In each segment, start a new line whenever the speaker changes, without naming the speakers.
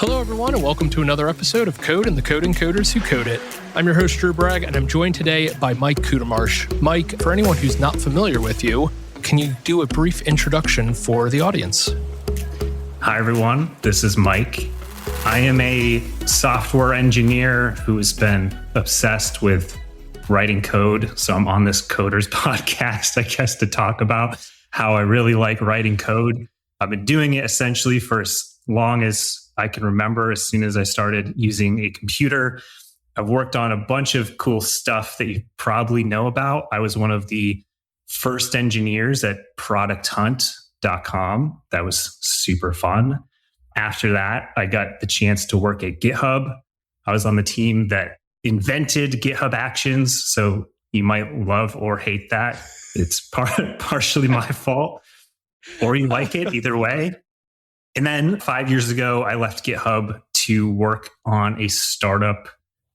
Hello, everyone, and welcome to another episode of Code and the Coding Coders Who Code It. I'm your host, Drew Bragg, and I'm joined today by Mike Coutermarsh. Mike, for anyone who's not familiar with you, can you do a brief introduction for the audience?
Hi, everyone. This is Mike. I am a software engineer who has been obsessed with writing code. So I'm on this Coders podcast, I guess, to talk about how I really like writing code. I've been doing it essentially for as long as I can remember, as soon as I started using a computer. I've worked on a bunch of cool stuff that you probably know about. I was one of the first engineers at producthunt.com. That was super fun. After that, I got the chance to work at GitHub. I was on the team that invented GitHub Actions. So you might love or hate that. It's partially my fault, or you like it, either way. And then 5 years ago, I left GitHub to work on a startup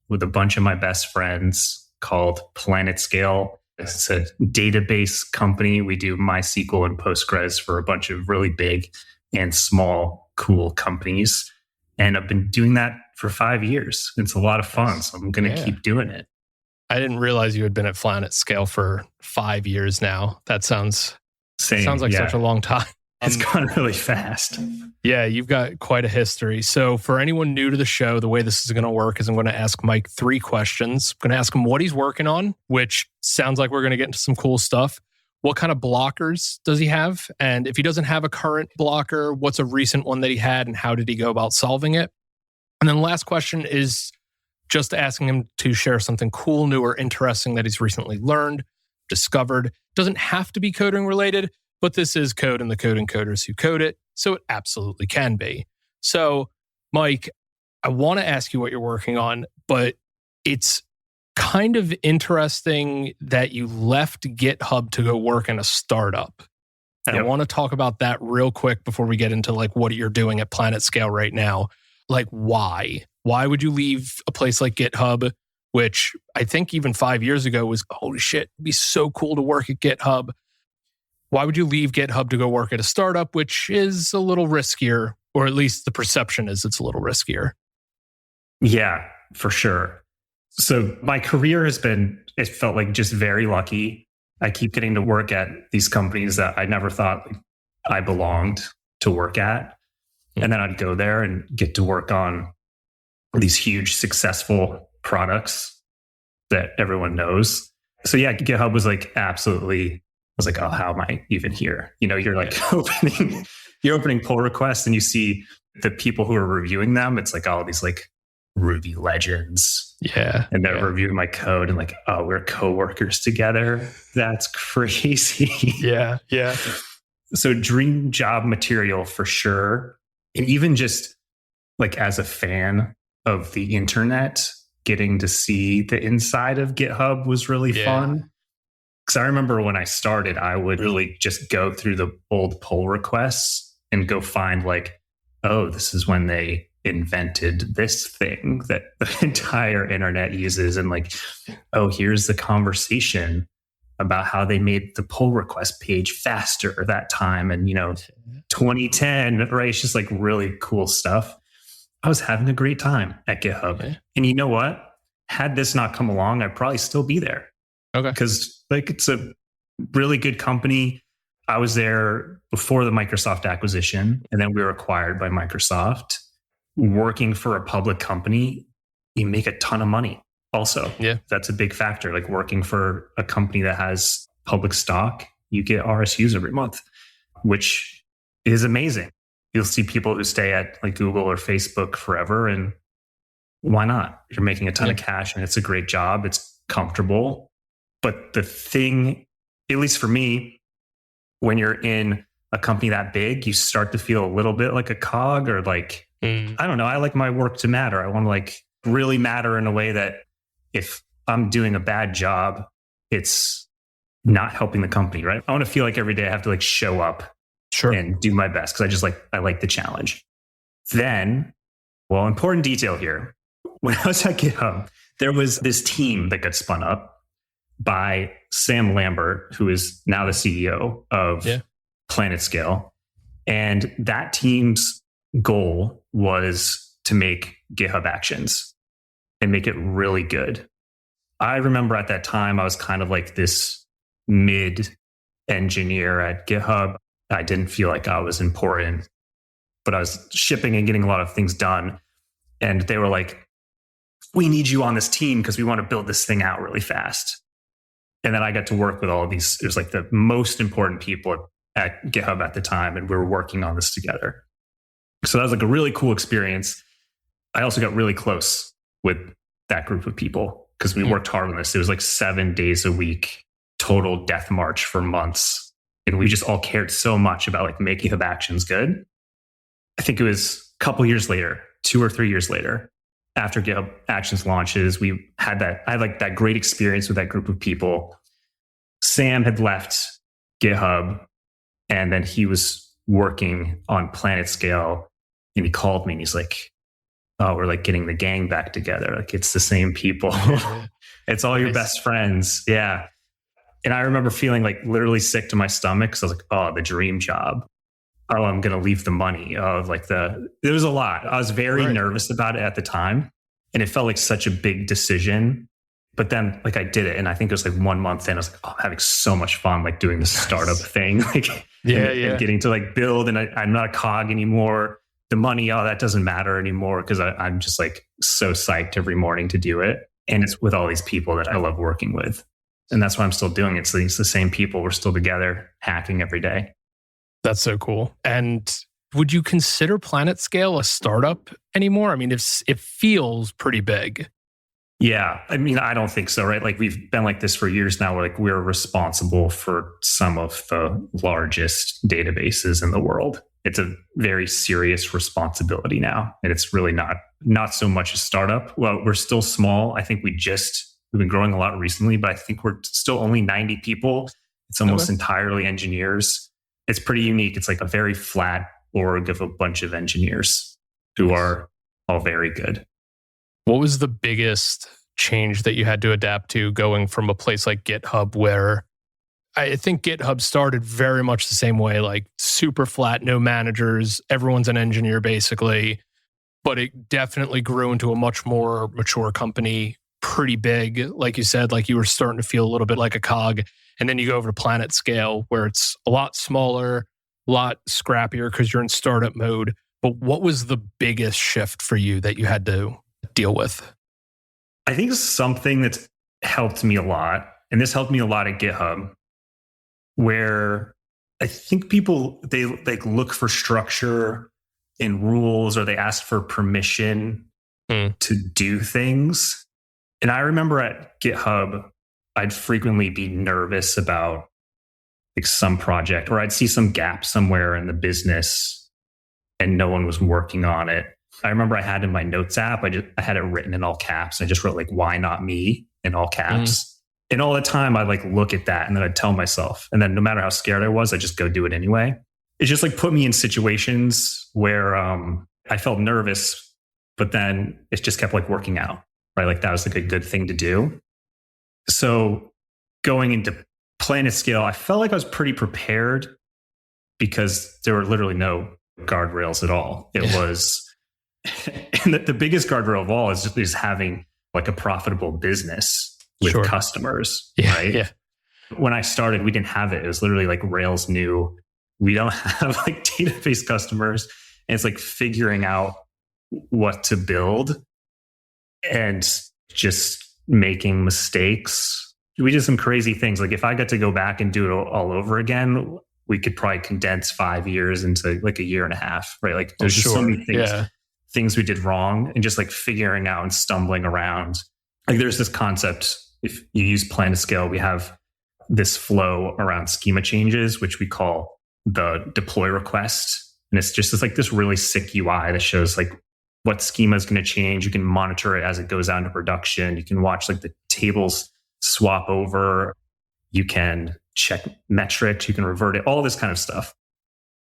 with a bunch of my best friends called PlanetScale. It's a database company. We do MySQL and Postgres for a bunch of really big and small, cool companies. And I've been doing that for 5 years. It's a lot of fun, so I'm going to keep doing it.
I didn't realize you had been at PlanetScale for 5 years now. That sounds like such a long time.
It's gone really fast.
Yeah, you've got quite a history. So for anyone new to the show, the way this is going to work is I'm going to ask Mike 3 questions. I'm going to ask him what he's working on, which sounds like we're going to get into some cool stuff. What kind of blockers does he have? And if he doesn't have a current blocker, what's a recent one that he had and how did he go about solving it? And then the last question is just asking him to share something cool, new, or interesting that he's recently learned, discovered. Doesn't have to be coding related, but this is Code and the Coding Coders Who Code It, so it absolutely can be. So, Mike, I want to ask you what you're working on, but it's kind of interesting that you left GitHub to go work in a startup. And I want to talk about that real quick before we get into like what you're doing at PlanetScale right now. Like, why? Why would you leave a place like GitHub, which I think even 5 years ago was, holy shit, it'd be so cool to work at GitHub. Why would you leave GitHub to go work at a startup, which is a little riskier, or at least the perception is it's a little riskier?
Yeah, for sure. So my career it felt like just very lucky. I keep getting to work at these companies that I never thought I belonged to work at. And then I'd go there and get to work on these huge, successful products that everyone knows. So yeah, GitHub was like absolutely... I was like, oh, how am I even here? You know, you're like opening pull requests and you see the people who are reviewing them. It's like all these like Ruby legends.
Yeah.
And they're reviewing my code and like, oh, we're coworkers together. That's crazy.
Yeah. Yeah.
So dream job material for sure. And even just like as a fan of the internet, getting to see the inside of GitHub was really fun. Because I remember when I started, I would really just go through the old pull requests and go find like, oh, this is when they invented this thing that the entire internet uses. And like, oh, here's the conversation about how they made the pull request page faster that time. And, 2010, right? It's just like really cool stuff. I was having a great time at GitHub. Okay. And you know what? Had this not come along, I'd probably still be there.
Okay.
Because like it's a really good company. I was there before the Microsoft acquisition, and then we were acquired by Microsoft. Working for a public company, you make a ton of money also.
Yeah.
That's a big factor. Like working for a company that has public stock, you get RSUs every month, which is amazing. You'll see people who stay at like Google or Facebook forever, and why not? You're making a ton of cash and it's a great job. It's comfortable. But the thing, at least for me, when you're in a company that big, you start to feel a little bit like a cog or like, I don't know. I like my work to matter. I want to like really matter in a way that if I'm doing a bad job, it's not helping the company, right? I want to feel like every day I have to like show up and do my best because I like the challenge. Then, well, important detail here. When I was at GitHub, there was this team that got spun up by Sam Lambert, who is now the CEO of PlanetScale. And that team's goal was to make GitHub Actions and make it really good. I remember at that time, I was kind of like this mid engineer at GitHub. I didn't feel like I was important, but I was shipping and getting a lot of things done. And they were like, we need you on this team because we want to build this thing out really fast. And then I got to work with all of these. It was like the most important people at GitHub at the time. And we were working on this together. So that was like a really cool experience. I also got really close with that group of people because we worked hard on this. It was like 7 days a week, total death march for months. And we just all cared so much about like making GitHub Actions good. I think it was a couple years later, 2 or 3 years later, after GitHub Actions launches, I had like that great experience with that group of people. Sam had left GitHub and then he was working on PlanetScale and he called me and he's like, oh, we're like getting the gang back together. Like it's the same people. It's all your best friends. Yeah. And I remember feeling like literally sick to my stomach. So I was like, oh, the dream job. Oh, I'm going to leave the money. Oh, there was a lot. I was very nervous about it at the time. And it felt like such a big decision. But then like I did it. And I think it was like 1 month in, I was like, oh, I'm having so much fun, like doing this startup thing, like and getting to like build. And I'm not a cog anymore. The money, oh, that doesn't matter anymore because I'm just like so psyched every morning to do it. And it's with all these people that I love working with. And that's why I'm still doing it. So it's the same people. We're still together hacking every day.
That's so cool. And would you consider PlanetScale a startup anymore? I mean, it feels pretty big.
Yeah. I mean, I don't think so, right? Like we've been like this for years now. We're responsible for some of the largest databases in the world. It's a very serious responsibility now. And it's really not so much a startup. Well, we're still small. I think we've been growing a lot recently, but I think we're still only 90 people. It's almost entirely engineers. It's pretty unique. It's like a very flat org of a bunch of engineers who are all very good.
What was the biggest change that you had to adapt to going from a place like GitHub, where I think GitHub started very much the same way, like super flat, no managers, everyone's an engineer basically, but it definitely grew into a much more mature company, pretty big. Like you said, like you were starting to feel a little bit like a cog. And then you go over to PlanetScale where it's a lot smaller, a lot scrappier because you're in startup mode. But what was the biggest shift for you that you had to deal with?
I think something that's helped me a lot, and this helped me a lot at GitHub, where I think people, they like look for structure in rules or they ask for permission to do things. And I remember at GitHub, I'd frequently be nervous about like some project, or I'd see some gap somewhere in the business and no one was working on it. I remember I had in my notes app, I had it written in all caps. I just wrote like, why not me in all caps? And all the time I'd like look at that and then I'd tell myself, and then no matter how scared I was, I just go do it anyway. It just like put me in situations where I felt nervous, but then it just kept like working out, right? Like that was like a good thing to do. So going into PlanetScale, I felt like I was pretty prepared because there were literally no guardrails at all. It was, and the biggest guardrail of all is having like a profitable business with customers, right? Yeah. When I started, we didn't have it. It was literally like Rails new. We don't have like database customers. And it's like figuring out what to build and just making mistakes. We did some crazy things. Like if I got to go back and do it all over again, we could probably condense 5 years into like a year and a half, right? Like there's just so many things we did wrong, and just like figuring out and stumbling around. Like there's this concept, if you use PlanetScale, we have this flow around schema changes, which we call the deploy request. And it's just this really sick UI that shows like what schema is going to change. You can monitor it as it goes out into production. You can watch like the tables swap over. You can check metrics. You can revert it, all this kind of stuff.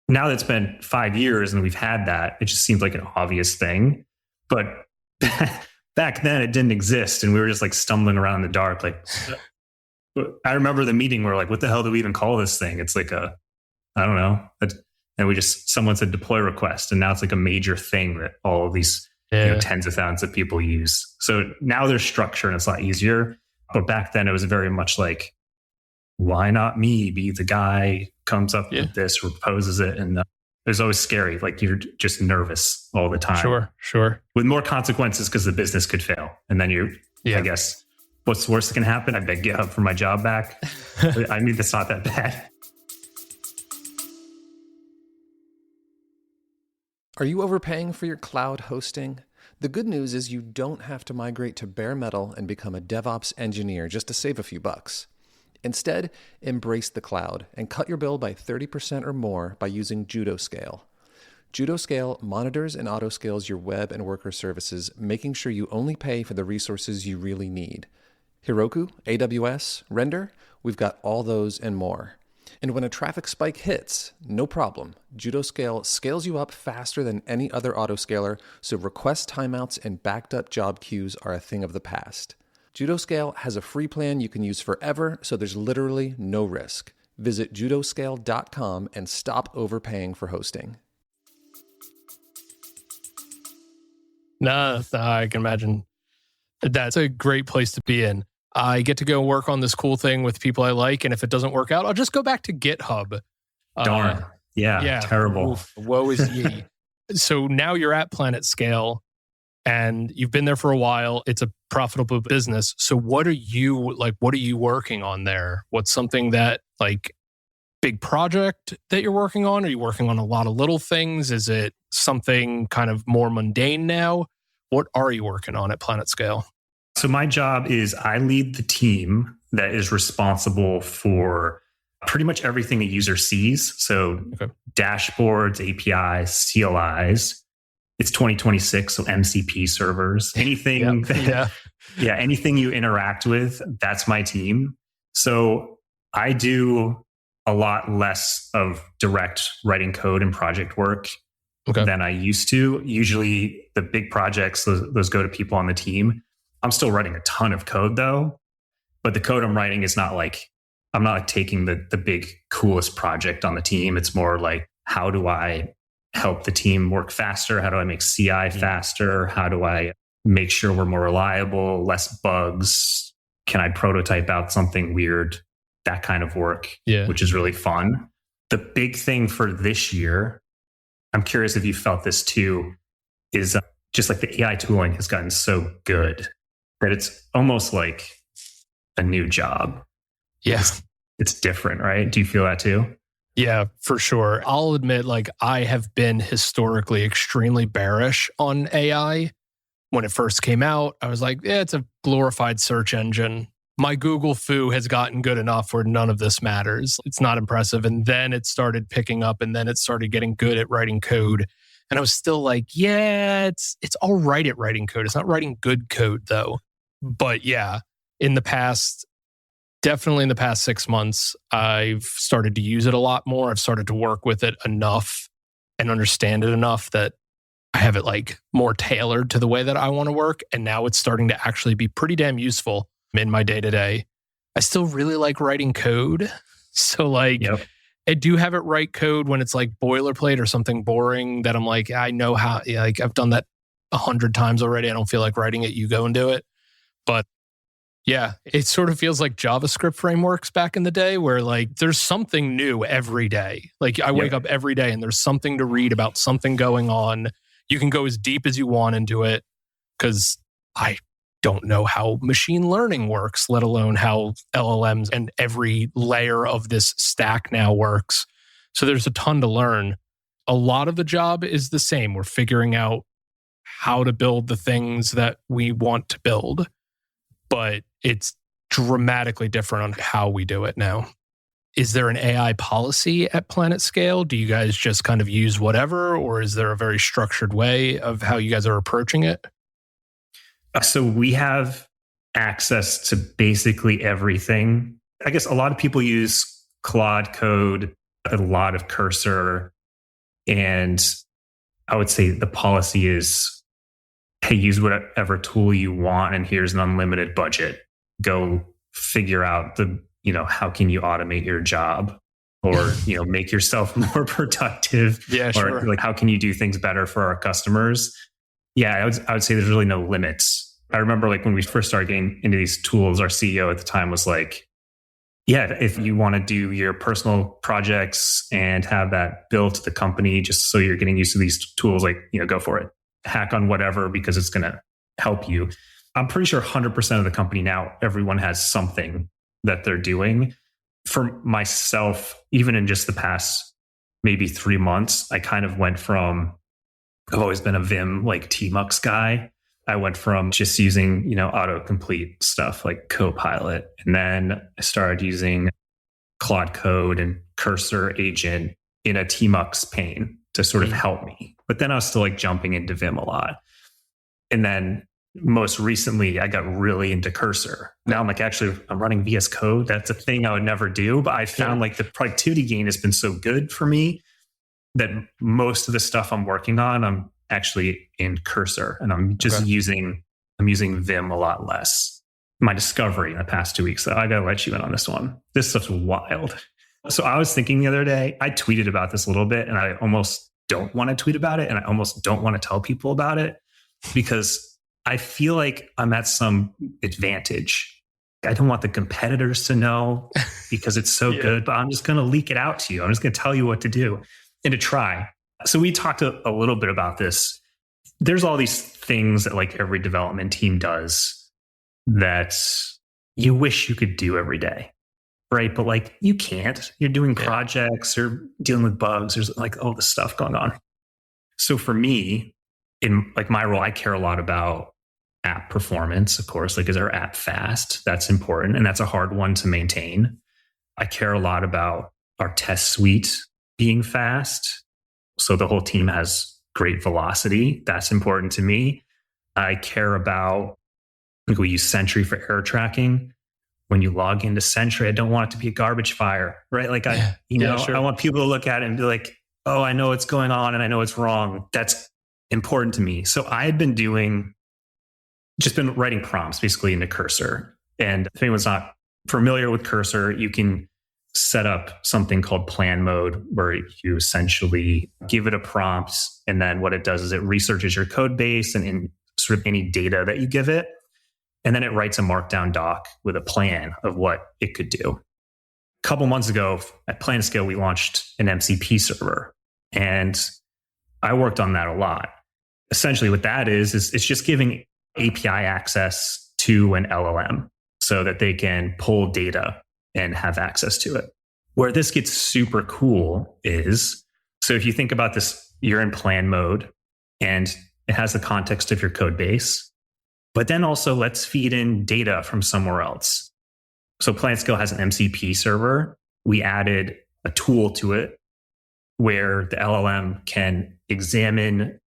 Now that it's been 5 years and we've had that, it just seems like an obvious thing. But back then it didn't exist. And we were just like stumbling around in the dark. Like I remember the meeting where like, what the hell do we even call this thing? It's like I don't know. And someone said deploy request. And now it's like a major thing that all of these tens of thousands of people use. So now there's structure and it's a lot easier. But back then it was very much like, why not me be the guy comes up with this, or proposes it? And it was always scary. Like you're just nervous all the time.
Sure.
With more consequences because the business could fail. And then I guess, what's the worst that can happen? I beg GitHub for my job back. I mean, that's not that bad.
Are you overpaying for your cloud hosting? The good news is you don't have to migrate to bare metal and become a DevOps engineer just to save a few bucks. Instead, embrace the cloud and cut your bill by 30% or more by using JudoScale. JudoScale monitors and autoscales your web and worker services, making sure you only pay for the resources you really need. Heroku, AWS, Render, we've got all those and more. And when a traffic spike hits, no problem. JudoScale scales you up faster than any other autoscaler, so request timeouts and backed up job queues are a thing of the past. JudoScale has a free plan you can use forever, so there's literally no risk. Visit judoscale.com and stop overpaying for hosting.
No, I can imagine. That's a great place to be in. I get to go work on this cool thing with people I like, and if it doesn't work out, I'll just go back to GitHub.
Darn. Yeah, terrible.
Oof, woe is ye. So now you're at PlanetScale, and you've been there for a while. It's a profitable business. So what are you working on there? What's something that, like, big project that you're working on? Are you working on a lot of little things? Is it something kind of more mundane now? What are you working on at PlanetScale?
So my job is I lead the team that is responsible for pretty much everything a user sees. So dashboards, APIs, CLIs. It's 2026, so MCP servers. Anything anything you interact with, that's my team. So I do a lot less of direct writing code and project work than I used to. Usually the big projects, those go to people on the team. I'm still writing a ton of code though, but the code I'm writing is not like, I'm not like taking the big coolest project on the team. It's more like, how do I help the team work faster? How do I make CI faster? How do I make sure we're more reliable, less bugs? Can I prototype out something weird? That kind of work, which is really fun. The big thing for this year, I'm curious if you felt this too, is just like the AI tooling has gotten so good that it's almost like a new job.
Yes.
It's different, right? Do you feel that too?
Yeah, for sure. I'll admit, like, I have been historically extremely bearish on AI. When it first came out, I was like, it's a glorified search engine. My Google foo has gotten good enough where none of this matters. It's not impressive. And then it started picking up, and then it started getting good at writing code. And I was still like, it's all right at writing code. It's not writing good code though. But definitely in the past 6 months, I've started to use it a lot more. I've started to work with it enough and understand it enough that I have it like more tailored to the way that I want to work. And now it's starting to actually be pretty damn useful in my day-to-day. I still really like writing code. So I do have it write code when it's like boilerplate or something boring that I'm like, I know how, like I've done that 100 times already. I don't feel like writing it. You go and do it. But yeah, it sort of feels like JavaScript frameworks back in the day where like there's something new every day. Like I wake up every day and there's something to read about something going on. You can go as deep as you want into it because I don't know how machine learning works, let alone how LLMs and every layer of this stack now works. So there's a ton to learn. A lot of the job is the same. We're figuring out how to build the things that we want to build, but it's dramatically different on how we do it now. Is there an AI policy at PlanetScale? Do you guys just kind of use whatever, or is there a very structured way of how you guys are approaching it?
So we have access to basically everything. I guess a lot of people use Claude Code, a lot of Cursor, and I would say the policy is, hey, use whatever tool you want, and here's an unlimited budget. Go figure out how can you automate your job or, make yourself more productive?
Yeah, sure.
Or like, how can you do things better for our customers? Yeah, I would say there's really no limits. I remember like when we first started getting into these tools, our CEO at the time was like, yeah, if you want to do your personal projects and have that built to the company, just so you're getting used to these tools, like, go for it. Hack on whatever, because it's going to help you. I'm pretty sure 100% of the company now, everyone has something that they're doing. For myself, even in just the past maybe 3 months, I kind of went from, I've always been a Vim like Tmux guy. I went from just using, autocomplete stuff like Copilot. And then I started using Claude Code and Cursor agent in a Tmux pane to sort of help me. But then I was still like jumping into Vim a lot. And then most recently, I got really into Cursor. Now I'm like, actually, I'm running VS Code. That's a thing I would never do. But I found like the productivity gain has been so good for me that most of the stuff I'm working on, I'm actually in Cursor, and I'm just using Vim a lot less. My discovery in the past 2 weeks, I gotta let you in on this one. This stuff's wild. So I was thinking the other day, I tweeted about this a little bit, and I almost don't want to tweet about it, and I almost don't want to tell people about it because I feel like I'm at some advantage. I don't want the competitors to know because it's so good, but I'm just going to leak it out to you. I'm just going to tell you what to do and to try. So we talked a little bit about this. There's all these things that like every development team does that you wish you could do every day, right? But like you can't. You're doing projects or dealing with bugs. There's like all this stuff going on. So for me, in like my role, I care a lot about app performance, of course. Like, is our app fast? That's important, and that's a hard one to maintain. I care a lot about our test suite being fast, so the whole team has great velocity. That's important to me. I care about, like, we use Sentry for error tracking. When you log into Sentry, I don't want it to be a garbage fire, right? Like I want people to look at it and be like, oh, I know what's going on and I know it's wrong. That's important to me. So I had been writing prompts basically into Cursor. And if anyone's not familiar with Cursor, you can set up something called plan mode, where you essentially give it a prompt. And then what it does is it researches your code base and in sort of any data that you give it. And then it writes a markdown doc with a plan of what it could do. A couple months ago at PlanetScale, we launched an MCP server. And I worked on that a lot. Essentially what that is it's just giving API access to an LLM so that they can pull data and have access to it. Where this gets super cool is, so if you think about this, you're in plan mode and it has the context of your code base, but then also let's feed in data from somewhere else. So PlanetScale has an MCP server. We added a tool to it where the LLM can examine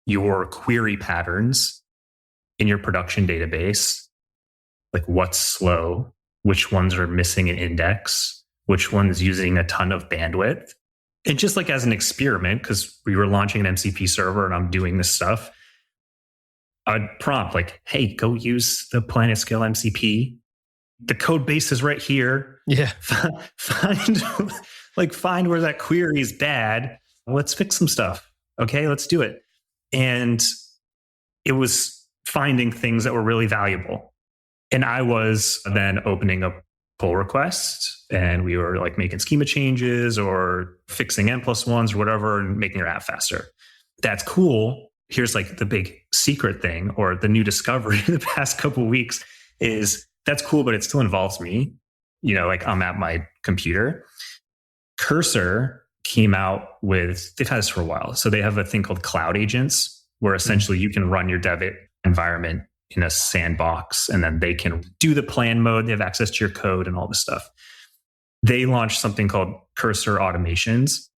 your query patterns in your production database, like what's slow, which ones are missing an index, which one's using a ton of bandwidth. And just like as an experiment, because we were launching an MCP server and I'm doing this stuff, I'd prompt like, hey, go use the PlanetScale MCP. The code base is right here.
Yeah.
Find where that query is bad. Let's fix some stuff. Okay, let's do it. And it was finding things that were really valuable. And I was then opening up pull requests, and we were like making schema changes or fixing N+1s or whatever and making your app faster. That's cool. Here's like the big secret thing, or the new discovery in the past couple of weeks is that's cool, but it still involves me. Like I'm at my computer. Cursor came out with, they've had this for a while. So they have a thing called cloud agents, where essentially you can run your dev environment in a sandbox, and then they can do the plan mode. They have access to your code and all this stuff. They launched something called Cursor Automations,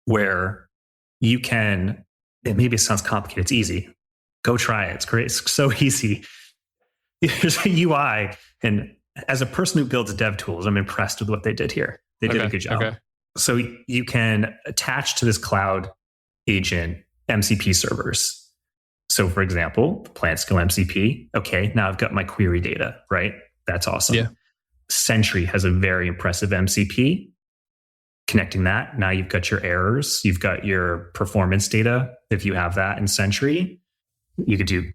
where you can, maybe it sounds complicated. It's easy. Go try it. It's great. It's so easy. There's a UI. And as a person who builds dev tools, I'm impressed with what they did here. They did a good job. Okay. So you can attach to this cloud agent MCP servers. So for example, PlanetScale MCP. Okay, now I've got my query data, right? That's awesome. Yeah. Sentry has a very impressive MCP. Connecting that, now you've got your errors. You've got your performance data, if you have that in Sentry. You could do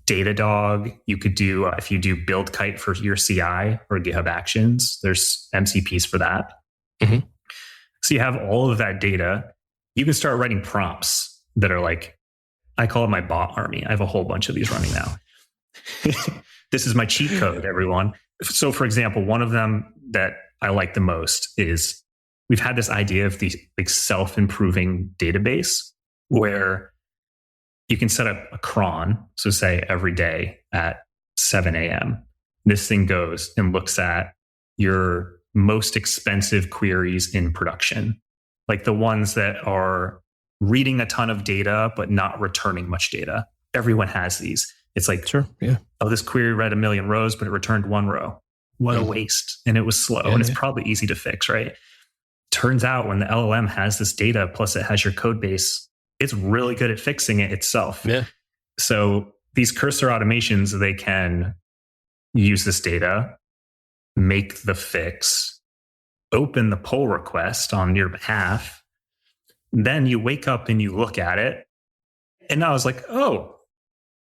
Datadog. You could do, if you do build kite for your CI or GitHub Actions, there's MCPs for that.
Mm-hmm.
So you have all of that data. You can start writing prompts that are like, I call it my bot army. I have a whole bunch of these running now. This is my cheat code, everyone. So for example, one of them that I like the most is we've had this idea of the like self-improving database where you can set up a cron. So say every day at 7 a.m., this thing goes and looks at your most expensive queries in production, like the ones that are reading a ton of data, but not returning much data. Everyone has these. It's like,
sure, yeah.
Oh, this query read 1 million rows, but it returned 1 row. What a waste. And it was slow. And it's probably easy to fix, right? Turns out when the LLM has this data, plus it has your code base, it's really good at fixing it itself.
Yeah.
So these cursor automations, they can use this data, make the fix, open the pull request on your behalf. Then you wake up and you look at it. And I was like, oh,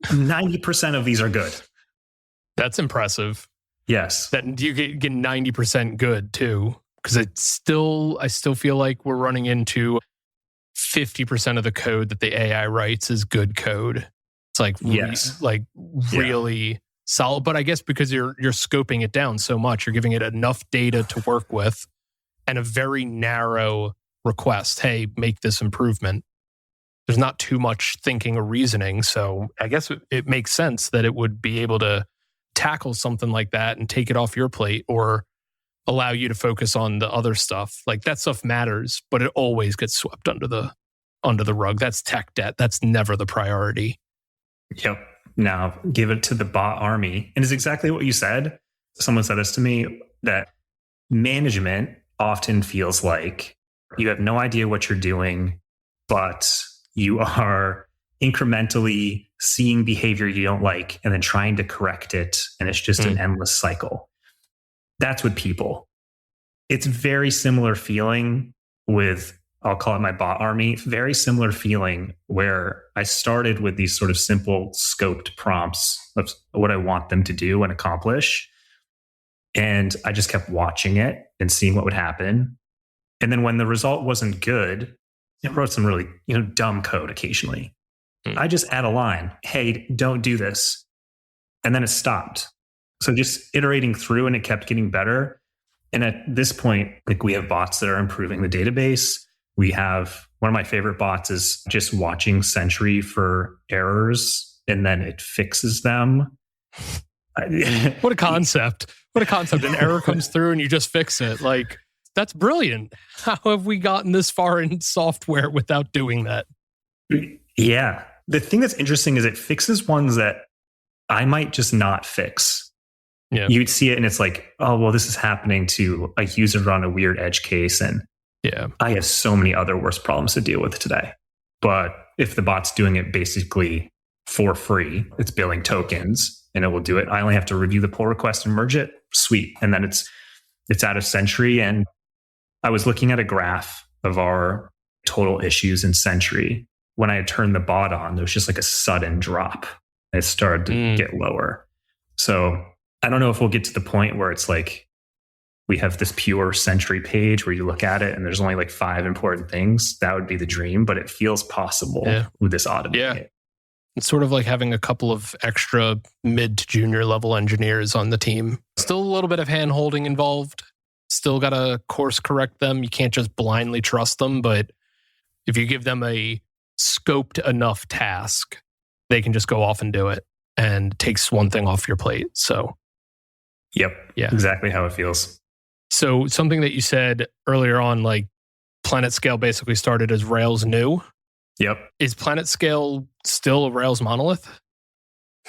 90% of these are good.
That's impressive.
Yes.
That you get 90% good too. Because I still feel like we're running into 50% of the code that the AI writes is good code. It's like, really solid. But I guess because you're scoping it down so much, you're giving it enough data to work with and a very narrow request. Hey, make this improvement. There's not too much thinking or reasoning. So I guess it makes sense that it would be able to tackle something like that and take it off your plate or allow you to focus on the other stuff. Like that stuff matters, but it always gets swept under the rug. That's tech debt. That's never the priority.
Yep. Now give it to the bot army. And it's exactly what you said. Someone said this to me, that management often feels like you have no idea what you're doing, but you are incrementally seeing behavior you don't like and then trying to correct it. And it's just an endless cycle. That's what people. It's very similar feeling with, I'll call it my bot army, very similar feeling where I started with these sort of simple scoped prompts of what I want them to do and accomplish. And I just kept watching it and seeing what would happen. And then when the result wasn't good, it wrote some really, dumb code occasionally. I just add a line, hey, don't do this. And then it stopped. So just iterating through, and it kept getting better. And at this point, like, we have bots that are improving the database. We have one of my favorite bots is just watching Sentry for errors, and then it fixes them.
What a concept. What a concept. An error comes through and you just fix it. Like, that's brilliant. How have we gotten this far in software without doing that?
Yeah. The thing that's interesting is it fixes ones that I might just not fix.
Yeah.
You'd see it and it's like, oh, well, this is happening to a user on a weird edge case. And I have so many other worse problems to deal with today. But if the bot's doing it basically for free, it's billing tokens and it will do it. I only have to review the pull request and merge it. Sweet. And then it's out of Sentry. And I was looking at a graph of our total issues in Sentry. When I had turned the bot on, there was just like a sudden drop. It started to get lower. So I don't know if we'll get to the point where it's like we have this pure Sentry page where you look at it and there's only like 5 important things. That would be the dream, but it feels possible with this automating it.
It's sort of like having a couple of extra mid to junior level engineers on the team. Still a little bit of hand holding involved. Still got to course correct them. You can't just blindly trust them, but if you give them a scoped enough task, they can just go off and do it, and it takes one thing off your plate. So,
yeah, exactly how it feels.
So something that you said earlier on, like PlanetScale basically started as Rails new.
Yep.
Is PlanetScale still a Rails monolith?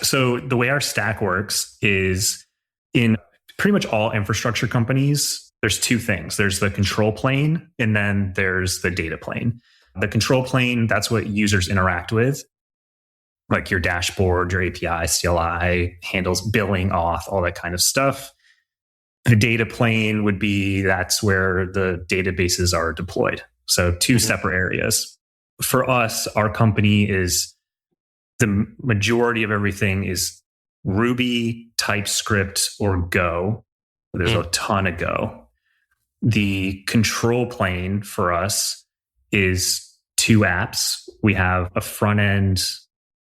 So the way our stack works is in pretty much all infrastructure companies, there's 2 things. There's the control plane and then there's the data plane. The control plane, that's what users interact with, like your dashboard, your API, CLI, handles billing, auth, all that kind of stuff. The data plane would be, that's where the databases are deployed. So 2 separate areas. For us, our company is the majority of everything is Ruby, TypeScript, or Go. There's a ton of Go. The control plane for us is 2 apps. We have a front-end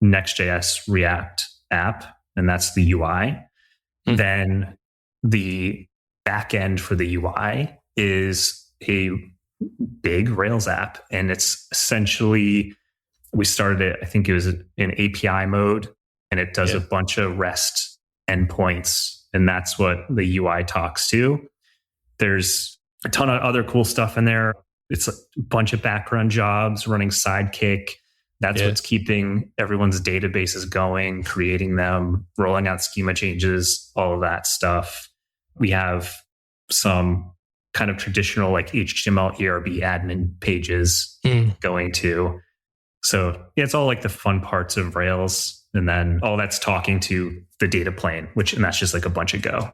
Next.js React app, and that's the UI. Then the back end for the UI is a big Rails app. And it's essentially, we started it, I think it was in API mode, and it does a bunch of REST endpoints. And that's what the UI talks to. There's a ton of other cool stuff in there. It's a bunch of background jobs running Sidekick. That's what's keeping everyone's databases going, creating them, rolling out schema changes, all of that stuff. We have some kind of traditional like HTML ERB admin pages going to. So it's all like the fun parts of Rails. And then all that's talking to the data plane, and that's just like a bunch of Go.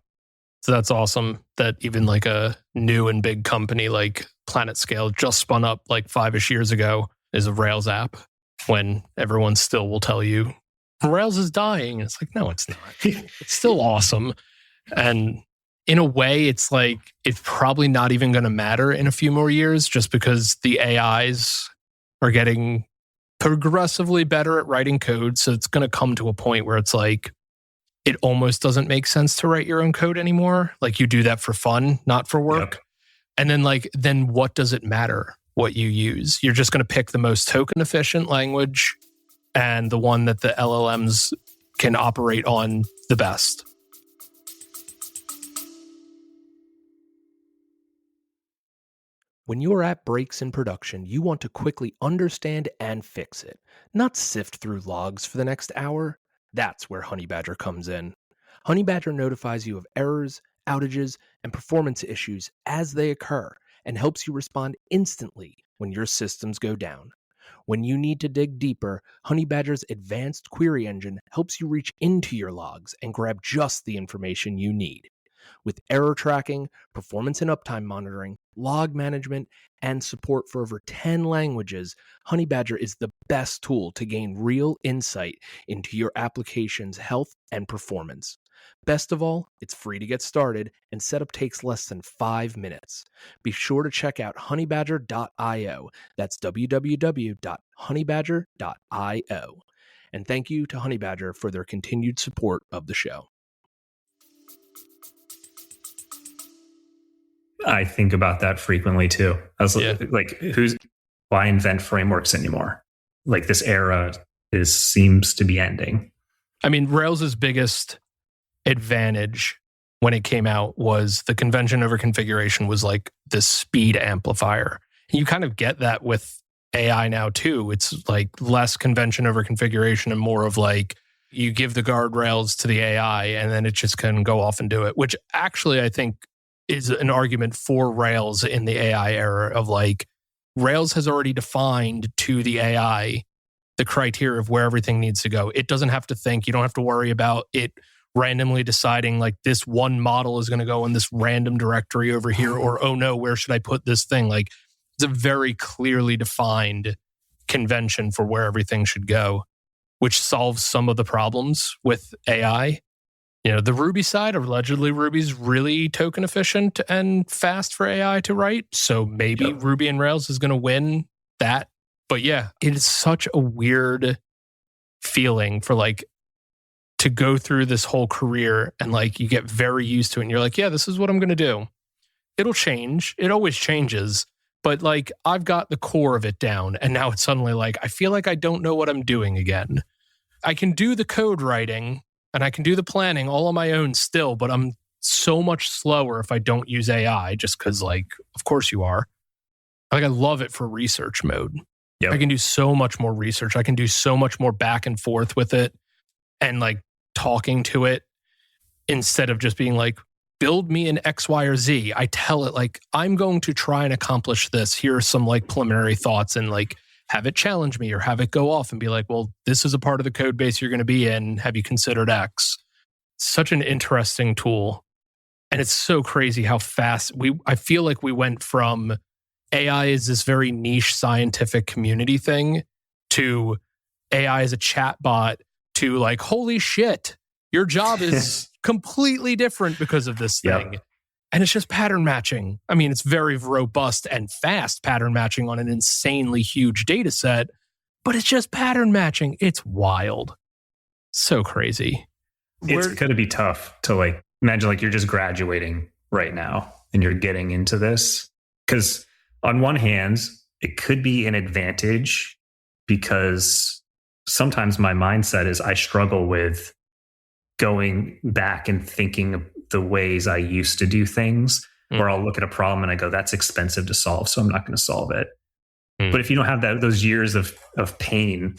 So that's awesome that even like a new and big company like PlanetScale just spun up like 5-ish years ago is a Rails app, when everyone still will tell you Rails is dying. It's like, no, it's not. It's still awesome. And in a way, it's like, it's probably not even going to matter in a few more years, just because the AIs are getting progressively better at writing code. So it's going to come to a point where it's like, it almost doesn't make sense to write your own code anymore. Like, you do that for fun, not for work.
Yep.
And then then what does it matter what you use? You're just going to pick the most token efficient language and the one that the LLMs can operate on the best. When you are at breaks in production, you want to quickly understand and fix it, not sift through logs for the next hour. That's where Honeybadger comes in. Honeybadger notifies you of errors, outages, and performance issues as they occur, and helps you respond instantly when your systems go down. When you need to dig deeper, Honeybadger's advanced query engine helps you reach into your logs and grab just the information you need. With error tracking, performance and uptime monitoring, log management, and support for over 10 languages, Honeybadger is the best tool to gain real insight into your application's health and performance. Best of all, it's free to get started, and setup takes less than 5 minutes. Be sure to check out honeybadger.io. That's www.honeybadger.io. And thank you to Honeybadger for their continued support of the show.
I think about that frequently too. I was like, why invent frameworks anymore? Like, this era seems to be ending.
I mean, Rails' biggest advantage when it came out was the convention over configuration was like this speed amplifier. And you kind of get that with AI now too. It's like less convention over configuration and more of like, you give the guardrails to the AI and then it just can go off and do it, which actually I think is an argument for Rails in the AI era of like, Rails has already defined to the AI the criteria of where everything needs to go. It doesn't have to think. You don't have to worry about it randomly deciding like this one model is going to go in this random directory over here, or, oh no, where should I put this thing? Like, it's a very clearly defined convention for where everything should go, which solves some of the problems with AI. You know, the Ruby side, allegedly Ruby's really token efficient and fast for AI to write. So maybe Ruby and Rails is going to win that. But yeah, it is such a weird feeling for like to go through this whole career and like you get very used to it and you're like, yeah, this is what I'm going to do. It'll change. It always changes. But like, I've got the core of it down. And now it's suddenly like, I feel like I don't know what I'm doing again. I can do the code writing and I can do the planning all on my own still, but I'm so much slower if I don't use AI, just because, like, of course you are. Like, I love it for research mode. Yep. I can do so much more research. I can do so much more back and forth with it and like talking to it instead of just being like, build me an X, Y, or Z. I tell it like, I'm going to try and accomplish this. Here are some like preliminary thoughts, and like, have it challenge me or have it go off and be like, well, this is a part of the code base you're going to be in. Have you considered X? Such an interesting tool. And it's so crazy how fast I feel like we went from AI is this very niche scientific community thing to AI as a chat bot to like, holy shit, your job is completely different because of this thing.
Yep.
And it's just pattern matching. I mean, it's very robust and fast pattern matching on an insanely huge data set, but it's just pattern matching. It's wild. So crazy.
It's going to be tough to like, imagine like you're just graduating right now and you're getting into this. Because on one hand, it could be an advantage because sometimes my mindset is I struggle with going back and thinking of the ways I used to do things, where I'll look at a problem and I go, that's expensive to solve, so I'm not going to solve it. But if you don't have those years of pain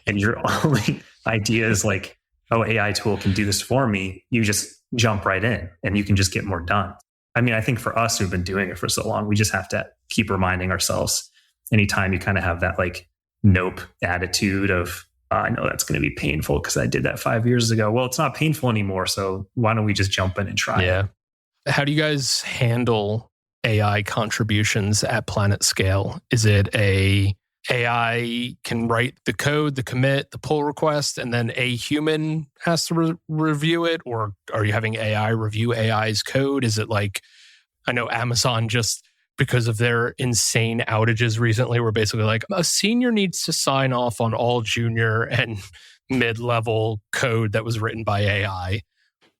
and your only idea is like, oh, AI tool can do this for me, you just jump right in and you can just get more done. I mean, I think for us who've been doing it for so long, we just have to keep reminding ourselves anytime you kind of have that like nope attitude of, I know that's going to be painful because I did that 5 years ago. Well, it's not painful anymore. So why don't we just jump in and try it?
How do you guys handle AI contributions at PlanetScale? Is it AI can write the code, the commit, the pull request, and then a human has to review it? Or are you having AI review AI's code? Is it like, I know Amazon just because of their insane outages recently, were basically like, a senior needs to sign off on all junior and mid-level code that was written by AI,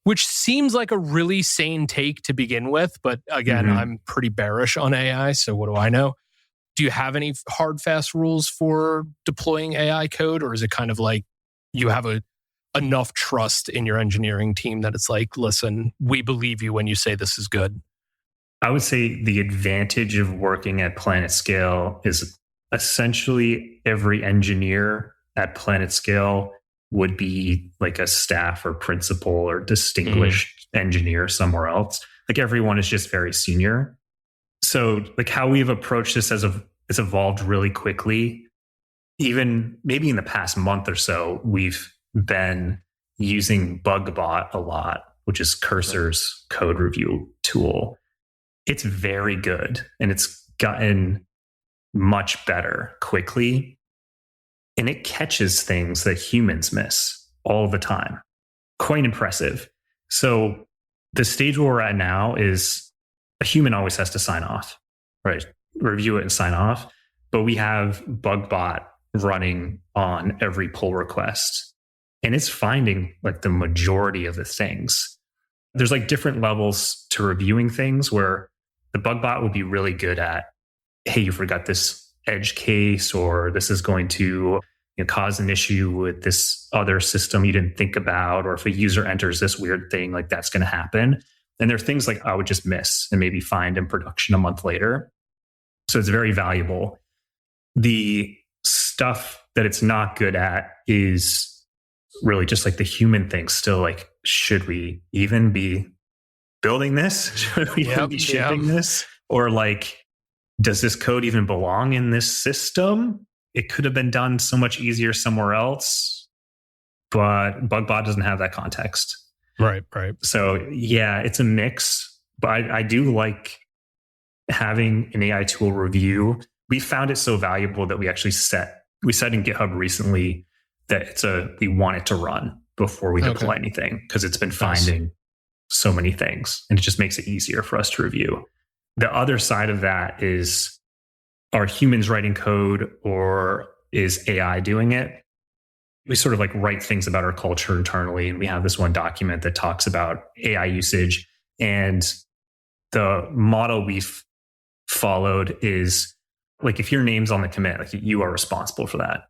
which seems like a really sane take to begin with. But again, I'm pretty bearish on AI, so what do I know? Do you have any hard, fast rules for deploying AI code? Or is it kind of like you have enough trust in your engineering team that it's like, listen, we believe you when you say this is good?
I would say the advantage of working at PlanetScale is essentially every engineer at PlanetScale would be like a staff or principal or distinguished engineer somewhere else. Like everyone is just very senior. So like how we've approached this it's evolved really quickly. Even maybe in the past month or so, we've been using BugBot a lot, which is Cursor's code review tool. It's very good and it's gotten much better quickly. And it catches things that humans miss all the time. Quite impressive. So the stage where we're at now is a human always has to sign off, right? Review it and sign off. But we have BugBot running on every pull request. And it's finding like the majority of the things. There's like different levels to reviewing things where the BugBot will be really good at, hey, you forgot this edge case, or this is going to cause an issue with this other system you didn't think about, or if a user enters this weird thing, like that's going to happen. And there are things like I would just miss and maybe find in production a month later. So it's very valuable. The stuff that it's not good at is really just like the human thing still, like, should we even be building this? Should we even be shipping this? Or like, does this code even belong in this system? It could have been done so much easier somewhere else, but BugBot doesn't have that context.
Right.
So yeah, it's a mix, but I do like having an AI tool review. We found it so valuable that we actually said in GitHub recently that we want it to run before we deploy anything, because it's been finding so many things and it just makes it easier for us to review. The other side of that is, are humans writing code or is AI doing it? We sort of like write things about our culture internally. And we have this one document that talks about AI usage. And the model we've followed is like, if your name's on the commit, like you are responsible for that.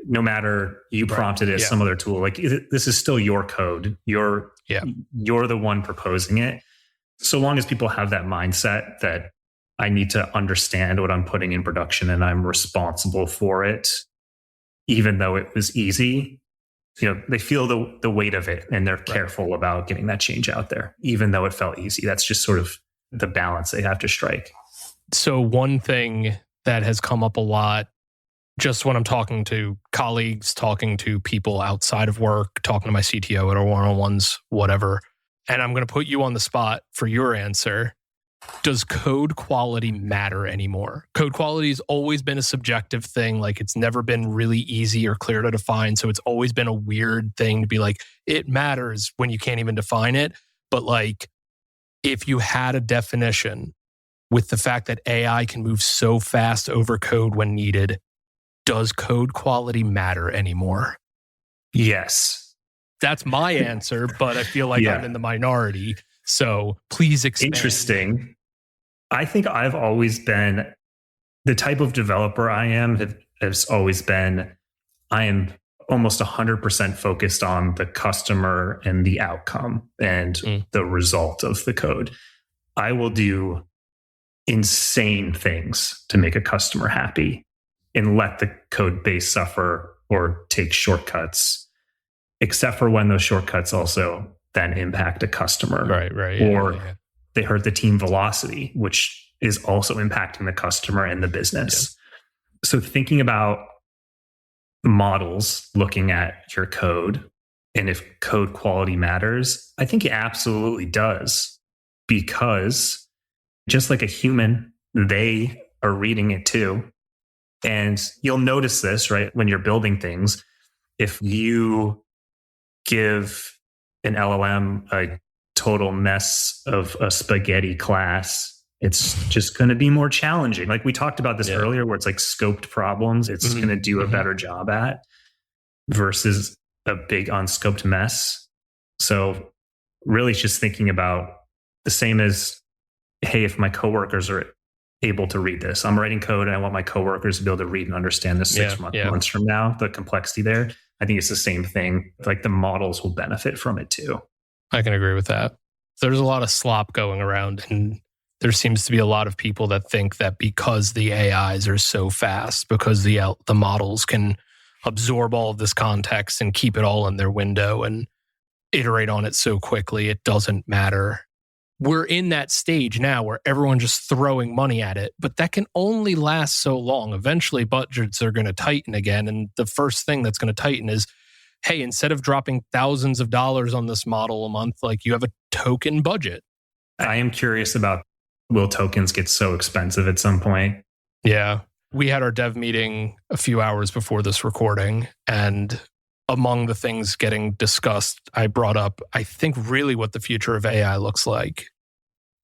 No matter you prompted it as some other tool, like this is still your code. You're the one proposing it. So long as people have that mindset that I need to understand what I'm putting in production and I'm responsible for it, even though it was easy, they feel the weight of it and they're careful about getting that change out there, even though it felt easy. That's just sort of the balance they have to strike.
So one thing that has come up a lot, just when I'm talking to colleagues, talking to people outside of work, talking to my CTO at our one-on-ones, whatever, and I'm going to put you on the spot for your answer. does code quality matter anymore? Code quality has always been a subjective thing. Like, it's never been really easy or clear to define. So it's always been a weird thing to be like, it matters when you can't even define it. But like, if you had a definition with the fact that AI can move so fast over code when needed, does code quality matter anymore?
Yes.
That's my answer, but I feel like I'm in the minority. So please expand.
Interesting. I think I've always been the type of developer I am, has always been, I am almost 100% focused on the customer and the outcome and the result of the code. I will do insane things to make a customer happy and let the code base suffer or take shortcuts, except for when those shortcuts also then impact a customer.
Right.
Or they hurt the team velocity, which is also impacting the customer and the business. Yeah. So thinking about models, looking at your code, and if code quality matters, I think it absolutely does. Because just like a human, they are reading it too. And you'll notice this, right? When you're building things, if you give an LLM a total mess of a spaghetti class, it's just going to be more challenging. Like we talked about this earlier, where it's like scoped problems, it's going to do a better job at versus a big unscoped mess. So really it's just thinking about the same as, hey, if my coworkers are able to read this, I'm writing code and I want my coworkers to be able to read and understand this 6 months from now, the complexity there. I think it's the same thing. Like the models will benefit from it too.
I can agree with that. There's a lot of slop going around, and there seems to be a lot of people that think that because the AIs are so fast, because the models can absorb all of this context and keep it all in their window and iterate on it so quickly, it doesn't matter. We're in that stage now where everyone's just throwing money at it, but that can only last so long. Eventually, budgets are going to tighten again. And the first thing that's going to tighten is, hey, instead of dropping thousands of dollars on this model a month, like you have a token budget.
I am curious about, will tokens get so expensive at some point?
Yeah. We had our dev meeting a few hours before this recording, and among the things getting discussed, I brought up, I think really what the future of AI looks like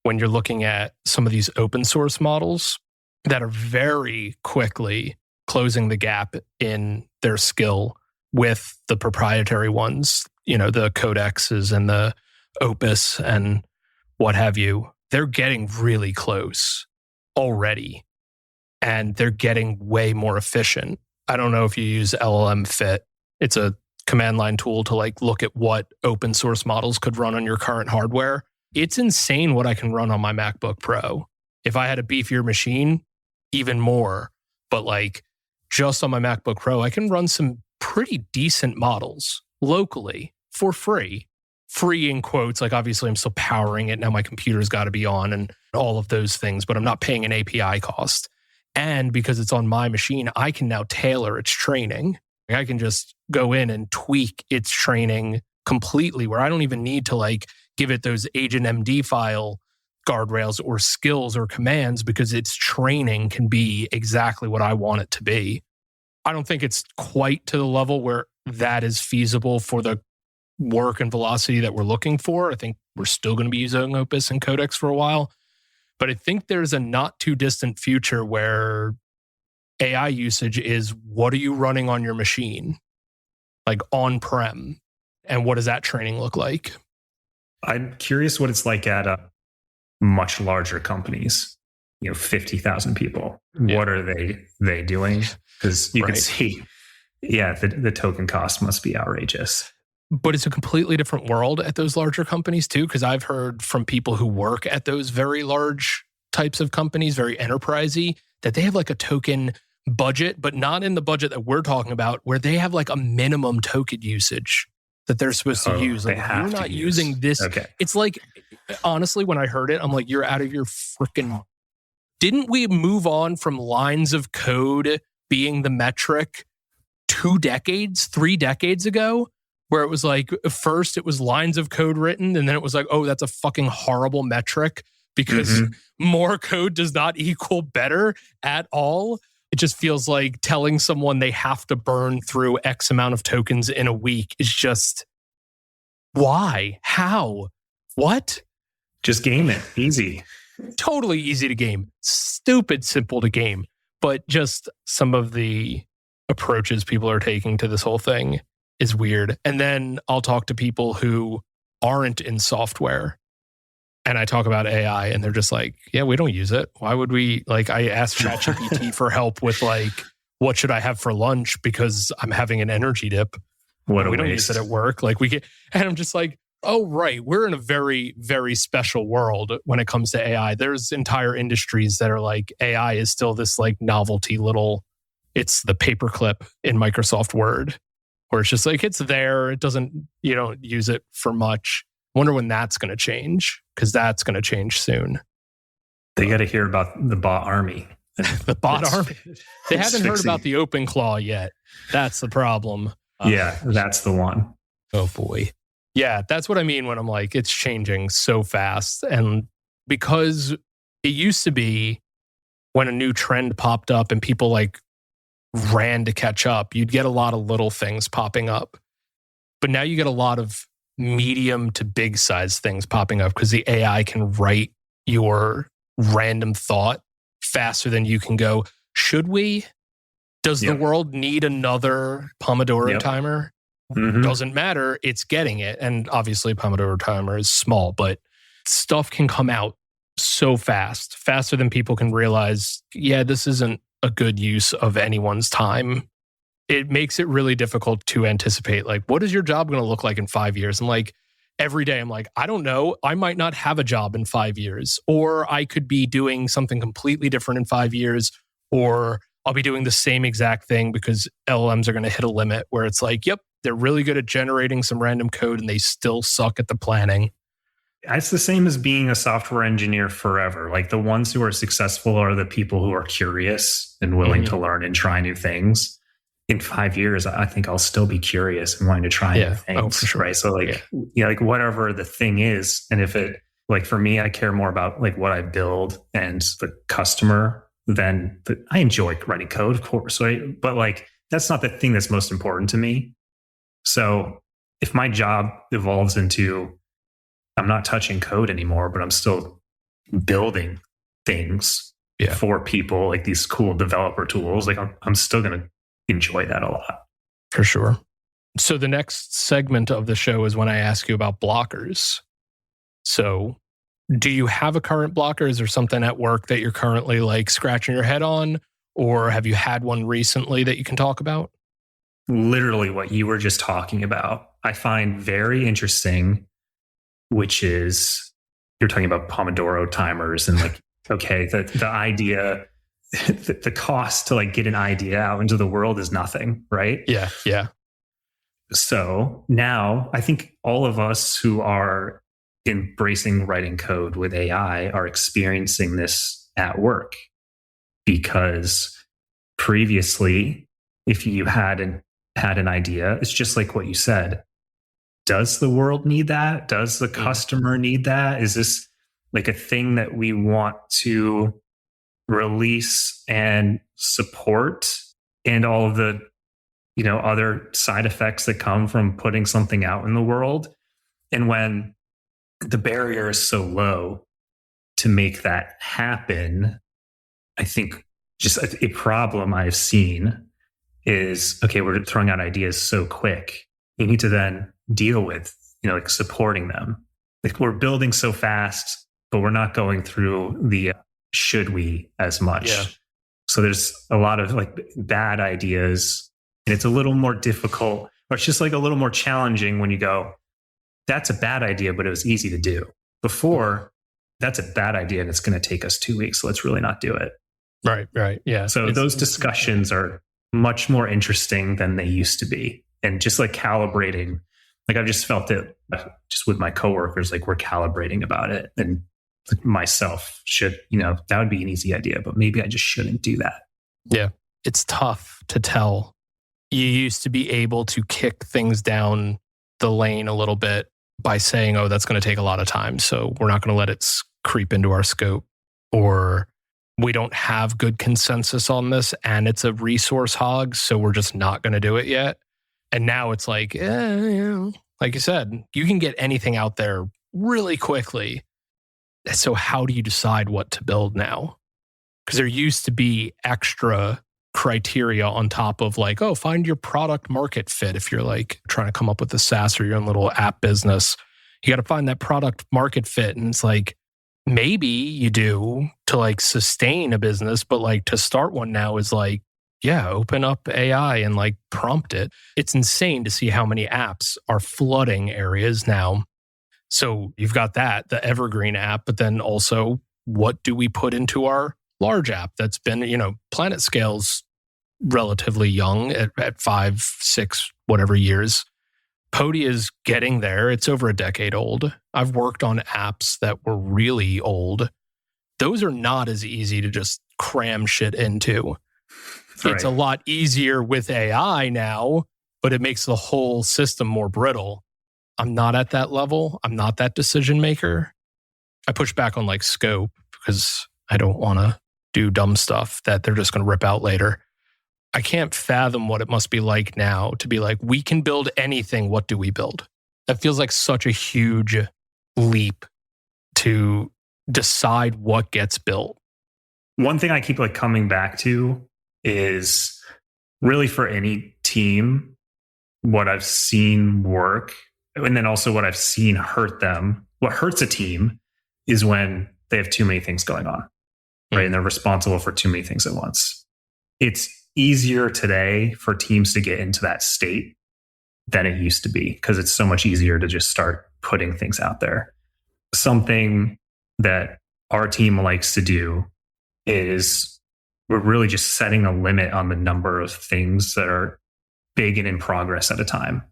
when you're looking at some of these open source models that are very quickly closing the gap in their skill with the proprietary ones, the codexes and the Opus and what have you. They're getting really close already, and they're getting way more efficient. I don't know if you use LLM Fit. It's a command line tool to like look at what open source models could run on your current hardware. It's insane what I can run on my MacBook Pro. If I had a beefier machine, even more. But like just on my MacBook Pro, I can run some pretty decent models locally for free. Free in quotes, like obviously I'm still powering it. Now my computer's got to be on and all of those things, but I'm not paying an API cost. And because it's on my machine, I can now tailor its training. I can just go in and tweak its training completely, where I don't even need to like give it those agent MD file guardrails or skills or commands, because its training can be exactly what I want it to be. I don't think it's quite to the level where that is feasible for the work and velocity that we're looking for. I think we're still going to be using Opus and Codex for a while. But I think there's a not too distant future where AI usage is, what are you running on your machine? Like on-prem. And what does that training look like?
I'm curious what it's like at much larger companies, 50,000 people. Yeah. What are they doing? Because you can see, the token cost must be outrageous.
But it's a completely different world at those larger companies too, because I've heard from people who work at those very large types of companies, very enterprisey, that they have like a token budget, but not in the budget that we're talking about, where they have like a minimum token usage that they're supposed to use. Like, you're not using this. Okay. It's like, honestly, when I heard it, I'm like, you're out of your freaking... Didn't we move on from lines of code being the metric 3 decades ago? Where it was like, first it was lines of code written, and then it was like, oh, that's a fucking horrible metric. because more code does not equal better at all. It just feels like telling someone they have to burn through X amount of tokens in a week is just, why? How? What?
Just game it. Easy.
Totally easy to game. Stupid simple to game. But just some of the approaches people are taking to this whole thing is weird. And then I'll talk to people who aren't in software and I talk about AI and they're just like, yeah, we don't use it. Why would we? Like, I asked ChatGPT for help with like, what should I have for lunch because I'm having an energy dip.
We
don't use it at work. Like and I'm just like, oh, right. We're in a very, very special world when it comes to AI. There's entire industries that are like, AI is still this like novelty little, it's the paperclip in Microsoft Word, where it's just like, it's there. It doesn't, you don't use it for much. Wonder when that's going to change, because that's going to change soon.
They got to hear about the bot army.
The bot army. They haven't heard about the open claw yet. That's the problem.
Yeah, that's the one.
Oh boy. Yeah, that's what I mean when I'm like, it's changing so fast. And because it used to be when a new trend popped up and people like ran to catch up, you'd get a lot of little things popping up. But now you get a lot of medium to big size things popping up because the AI can write your random thought faster than you can go, should we? Does the world need another Pomodoro timer? Doesn't matter. It's getting it. And obviously Pomodoro timer is small, but stuff can come out so fast, faster than people can realize, yeah, this isn't a good use of anyone's time. It makes it really difficult to anticipate, like, what is your job going to look like in 5 years? I'm like, every day I'm like, I don't know. I might not have a job in 5 years, or I could be doing something completely different in 5 years, or I'll be doing the same exact thing because LLMs are going to hit a limit where it's like, yep, they're really good at generating some random code and they still suck at the planning.
It's the same as being a software engineer forever. Like, the ones who are successful are the people who are curious and willing to learn and try new things. In 5 years, I think I'll still be curious and wanting to try new things. Oh, for sure. Right. So like, like whatever the thing is. And if it, like for me, I care more about like what I build and the customer than I enjoy writing code, of course. Right. But like, that's not the thing that's most important to me. So if my job evolves into, I'm not touching code anymore, but I'm still building things for people, like these cool developer tools, like I'm still going to enjoy that a lot.
For sure. So the next segment of the show is when I ask you about blockers. So do you have a current blocker? Is there something at work that you're currently like scratching your head on? Or have you had one recently that you can talk about?
Literally what you were just talking about, I find very interesting, which is you're talking about Pomodoro timers and like, okay, the idea, the cost to like get an idea out into the world is nothing, right?
Yeah, yeah.
So now I think all of us who are embracing writing code with AI are experiencing this at work, because previously, if you had an idea, it's just like what you said. Does the world need that? Does the customer need that? Is this like a thing that we want to release and support, and all of the, other side effects that come from putting something out in the world? And when the barrier is so low to make that happen, I think just a problem I've seen is, okay, we're throwing out ideas so quick. You need to then deal with, like supporting them. Like, we're building so fast, but we're not going through the should we as much. Yeah. So there's a lot of like bad ideas, and it's a little more difficult, or it's just like a little more challenging when you go, that's a bad idea, but it was easy to do. Before, that's a bad idea and it's going to take us 2 weeks. So let's really not do it.
Right. Yeah.
So those discussions are much more interesting than they used to be. And just like calibrating, like I've just felt it just with my coworkers, like we're calibrating about it. And myself should, that would be an easy idea, but maybe I just shouldn't do that.
Yeah. It's tough to tell. You used to be able to kick things down the lane a little bit by saying, oh, that's going to take a lot of time, so we're not going to let it creep into our scope, or we don't have good consensus on this and it's a resource hog, so we're just not going to do it yet. And now it's like, like you said, you can get anything out there really quickly. So how do you decide what to build now? Because there used to be extra criteria on top of like, oh, find your product market fit. If you're like trying to come up with a SaaS or your own little app business, you got to find that product market fit. And it's like, maybe you do to like sustain a business, but like to start one now is like, yeah, open up AI and like prompt it. It's insane to see how many apps are flooding areas now. So you've got that, the evergreen app, but then also what do we put into our large app that's been, PlanetScale's relatively young at 5, 6, whatever years. Podia is getting there. It's over a decade old. I've worked on apps that were really old. Those are not as easy to just cram shit into.
Right.
It's a lot easier with AI now, but it makes the whole system more brittle. I'm not at that level. I'm not that decision maker. I push back on like scope because I don't want to do dumb stuff that they're just going to rip out later. I can't fathom what it must be like now to be like, we can build anything. What do we build? That feels like such a huge leap to decide what gets built.
One thing I keep like coming back to is really for any team, what I've seen work, and then also what I've seen hurt them. What hurts a team is when they have too many things going on, right? And they're responsible for too many things at once. It's easier today for teams to get into that state than it used to be because it's so much easier to just start putting things out there. Something that our team likes to do is we're really just setting a limit on the number of things that are big and in progress at a time.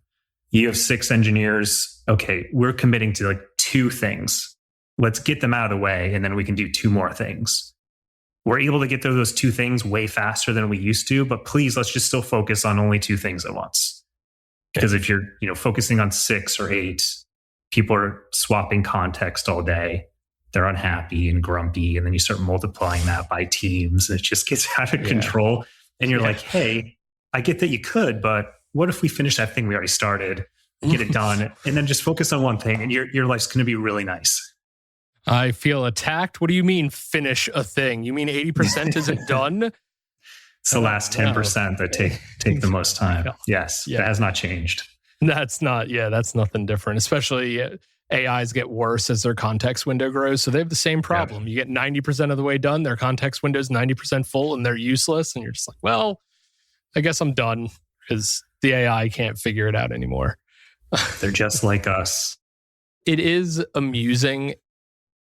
You have 6 engineers. Okay, we're committing to like 2 things. Let's get them out of the way and then we can do 2 more things. We're able to get through those 2 things way faster than we used to, but please, let's just still focus on only 2 things at once. Because if you're, focusing on 6 or 8, people are swapping context all day. They're unhappy and grumpy. And then you start multiplying that by teams. And it just gets out of control. And you're like, hey, I get that you could, but what if we finish that thing we already started, get it done, and then just focus on one thing and your life's going to be really nice.
I feel attacked. What do you mean finish a thing? You mean 80% isn't done?
It's the last 10% that take the most time. Yes, that has not changed.
That's nothing different. Especially AIs get worse as their context window grows. So they have the same problem. You get 90% of the way done, their context window is 90% full and they're useless. And you're just like, well, I guess I'm done because the AI can't figure it out anymore.
They're just like us.
It is amusing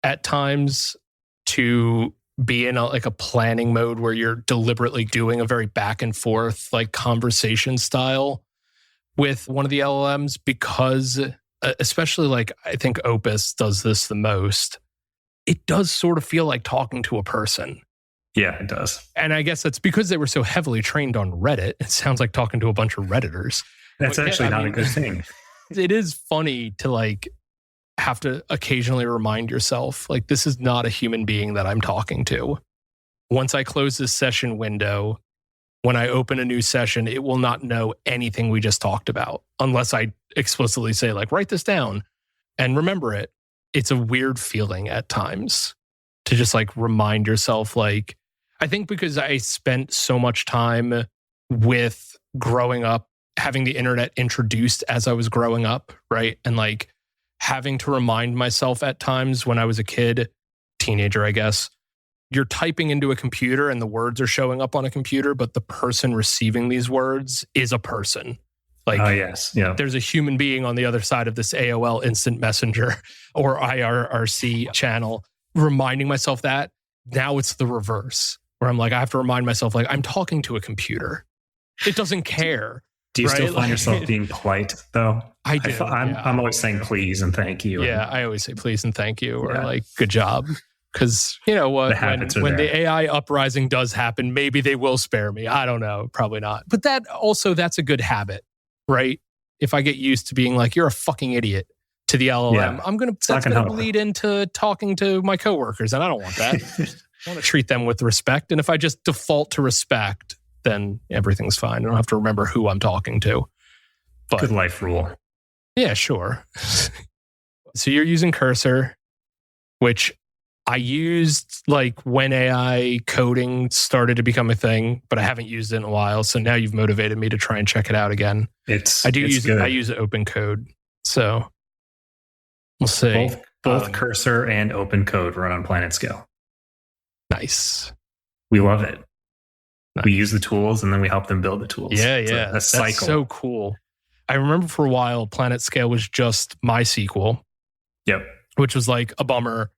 at times to be in a planning mode where you're deliberately doing a very back and forth like conversation style with one of the LLMs because especially like I think Opus does this the most. It does sort of feel like talking to a person.
Yeah, it does.
And I guess that's because they were so heavily trained on Reddit. It sounds like talking to a bunch of Redditors.
That's actually not a good thing.
It is funny to like have to occasionally remind yourself, like, this is not a human being that I'm talking to. Once I close this session window, when I open a new session, it will not know anything we just talked about unless I explicitly say, like, write this down and remember it. It's a weird feeling at times to just like remind yourself, like, I think because I spent so much time with growing up, having the internet introduced as I was growing up, right? And like having to remind myself at times when I was a kid, teenager, I guess, you're typing into a computer and the words are showing up on a computer, but the person receiving these words is a person. Like,
yes. Yeah.
There's a human being on the other side of this AOL Instant Messenger or IRC channel, reminding myself that. Now it's the reverse, where I'm like, I have to remind myself, like, I'm talking to a computer. It doesn't care.
Do you still find yourself being polite, though?
I do.
I'm always saying please and thank you.
Yeah, I always say please and thank you, or like good job. Because you know what, when the AI uprising does happen, maybe they will spare me. I don't know, probably not. But that's a good habit, right? If I get used to being like, you're a fucking idiot to the LLM,
Yeah.
that's going to lead into talking to my coworkers, and I don't want that. I want to treat them with respect. And if I just default to respect, then everything's fine. I don't have to remember who I'm talking to. But,
good life rule.
Yeah, sure. So you're using Cursor, which I used like when AI coding started to become a thing, but I haven't used it in a while. So now you've motivated me to try and check it out again. I use Open Code. So we'll see.
Both Cursor and Open Code run on PlanetScale.
Nice.
We love it.
Nice.
We use the tools and then we help them build the tools.
Yeah.
That's
so cool. I remember for a while, PlanetScale was just MySQL.
Yep.
Which was like a bummer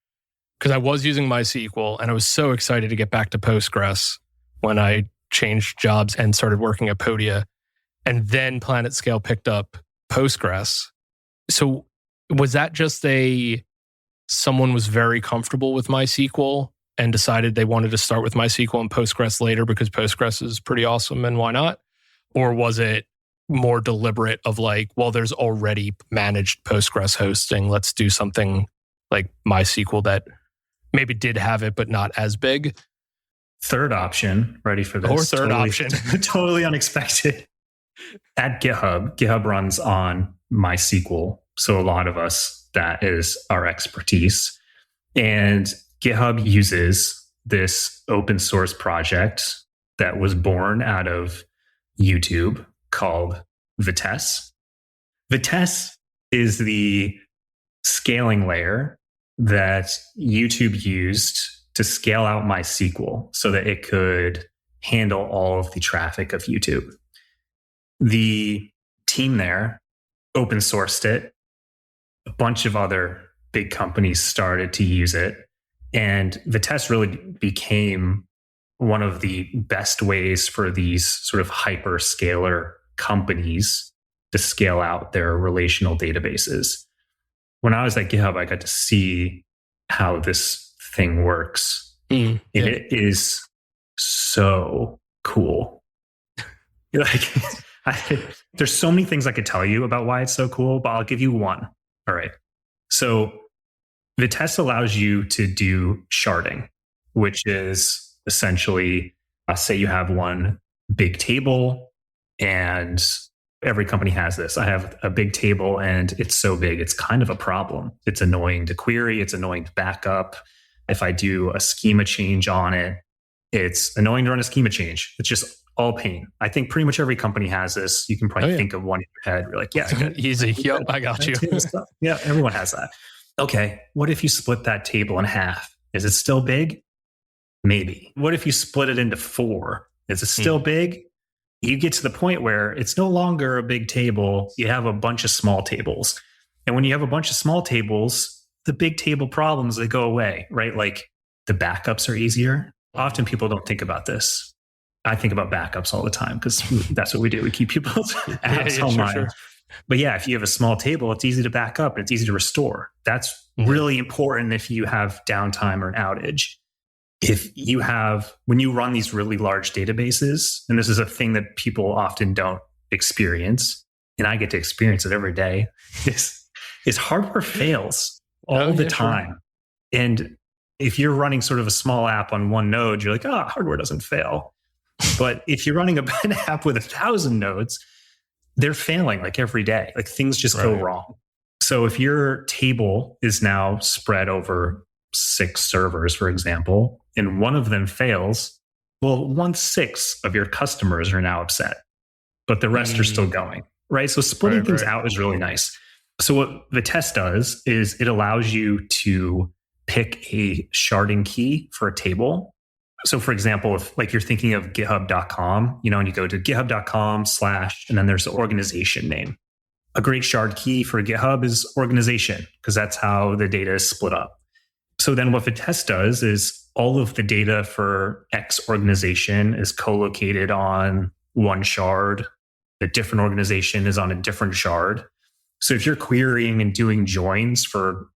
because I was using MySQL and I was so excited to get back to Postgres when I changed jobs and started working at Podia. And then PlanetScale picked up Postgres. So was that just someone was very comfortable with MySQL and decided they wanted to start with MySQL and Postgres later because Postgres is pretty awesome and why not? Or was it more deliberate of like, well, there's already managed Postgres hosting. Let's do something like MySQL that maybe did have it, but not as big.
Third option, ready for this?
Or third option.
Totally unexpected. At GitHub runs on MySQL. So a lot of us, that is our expertise. And GitHub uses this open source project that was born out of YouTube called Vitess. Vitess is the scaling layer that YouTube used to scale out MySQL so that it could handle all of the traffic of YouTube. The team there open sourced it. A bunch of other big companies started to use it. And Vitess really became one of the best ways for these sort of hyperscaler companies to scale out their relational databases. When I was at GitHub, I got to see how this thing works. And it is so cool. There's so many things I could tell you about why it's so cool, but I'll give you one. All right. So Vitess allows you to do sharding, which is essentially, say you have one big table and every company has this. I have a big table and it's so big, it's kind of a problem. It's annoying to query. It's annoying to back up. If I do a schema change on it, it's annoying to run a schema change. It's just all pain. I think pretty much every company has this. You can probably think of one in your head. You're like, yeah,
easy. Yep, I got you.
Yeah, everyone has that. Okay, what if you split that table in half? Is it still big? Maybe. What if you split it into 4? Is it still big? You get to the point where it's no longer a big table. You have a bunch of small tables. And when you have a bunch of small tables, the big table problems, they go away, right? Like the backups are easier. Often people don't think about this. I think about backups all the time because that's what we do. We keep people's apps online. Sure. But yeah, if you have a small table, it's easy to back up and it's easy to restore. That's really important if you have downtime or an outage. When you run these really large databases, and this is a thing that people often don't experience, and I get to experience it every day, is hardware fails all the time. Sure. And if you're running sort of a small app on one node, you're like, hardware doesn't fail. But if you're running an app with 1,000 nodes, they're failing like every day. Like things just go wrong. So if your table is now spread over 6 servers, for example, and one of them fails, well, 1/6 of your customers are now upset, but the rest are still going, right? So splitting things out is really nice. So what Vitess does is it allows you to pick a sharding key for a table. So for example, if like you're thinking of github.com, and you go to github.com/ and then there's the organization name. A great shard key for GitHub is organization because that's how the data is split up. So then what Vitess does is all of the data for X organization is co-located on one shard. A different organization is on a different shard. So if you're querying and doing joins for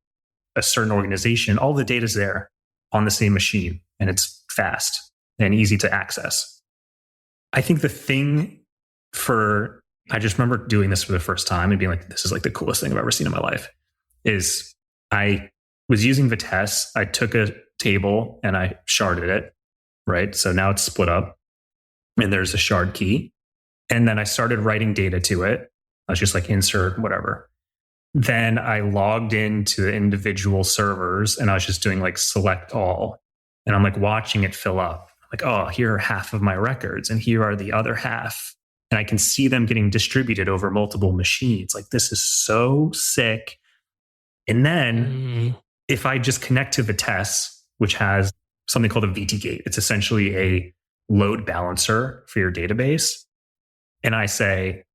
a certain organization, all the data is there on the same machine and it's fast and easy to access. I think the thing I just remember doing this for the first time and being like, this is like the coolest thing I've ever seen in my life. is I was using Vitesse. I took a table and I sharded it, right? So now it's split up and there's a shard key. And then I started writing data to it. I was just like insert whatever. Then I logged into the individual servers and I was just doing like select all. And I'm like watching it fill up. Like, oh, here are half of my records and here are the other half. And I can see them getting distributed over multiple machines. Like, this is so sick. And then if I just connect to Vitesse, which has something called a VT gate, it's essentially a load balancer for your database. And I say,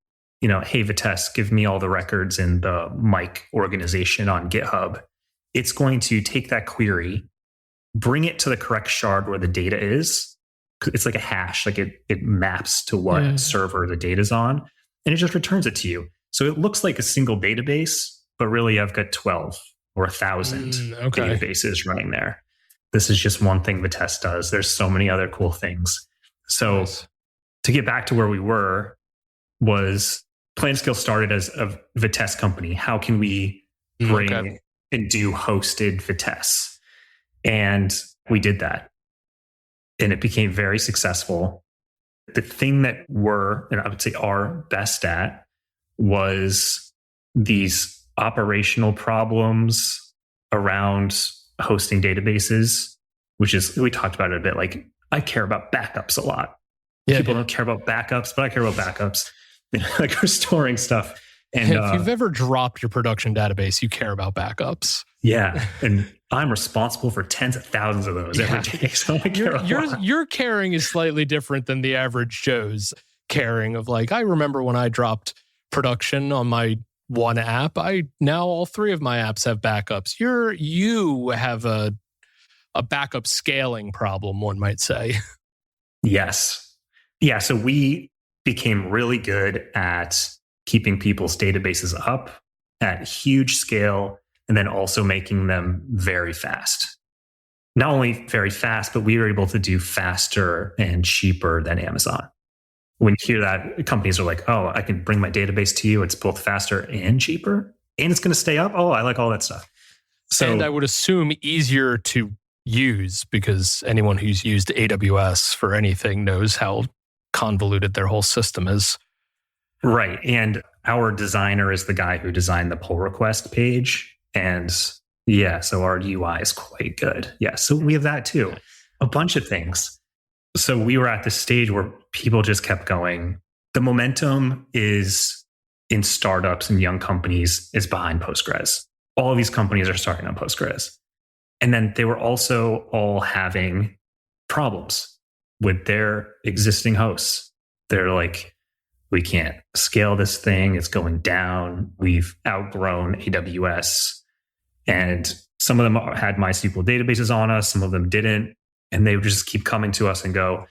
hey, Vitesse, give me all the records in the Mike organization on GitHub. It's going to take that query, bring it to the correct shard where the data is. It's like a hash, like it maps to what server the data's on, and it just returns it to you. So it looks like a single database, but really I've got 12 or 1,000 databases running there. This is just one thing Vitesse does. There's so many other cool things. So to get back to where we were, was PlanetScale started as a Vitesse company. How can we bring and do hosted Vitesse? And we did that. And it became very successful. The thing that we're, and I would say are best at, was these operational problems around hosting databases, which is, we talked about it a bit. Like, I care about backups a lot. People don't care about backups, but I care about backups. Like, we're storing stuff. And
if you've ever dropped your production database, you care about backups.
Yeah. And I'm responsible for tens of thousands of those every day. So I care a lot. Your
caring is slightly different than the average Joe's caring of, like, I remember when I dropped production on my one app, now all 3 of my apps have backups. You have a backup scaling problem, one might say.
Yes. Yeah. So we became really good at keeping people's databases up at huge scale, and then also making them very fast. Not only very fast, but we were able to do faster and cheaper than Amazon. When you hear that, companies are like, oh, I can bring my database to you. It's both faster and cheaper, and it's going to stay up. Oh, I like all that stuff. So,
and I would assume easier to use, because anyone who's used AWS for anything knows how convoluted their whole system is.
Right. And our designer is the guy who designed the pull request page. And so our UI is quite good. Yeah. So we have that too. A bunch of things. So we were at this stage where people just kept going. The momentum is in startups and young companies is behind Postgres. All of these companies are starting on Postgres. And then they were also all having problems with their existing hosts. They're like, we can't scale this thing. It's going down. We've outgrown AWS. And some of them had MySQL databases on us. Some of them didn't. And they would just keep coming to us and go,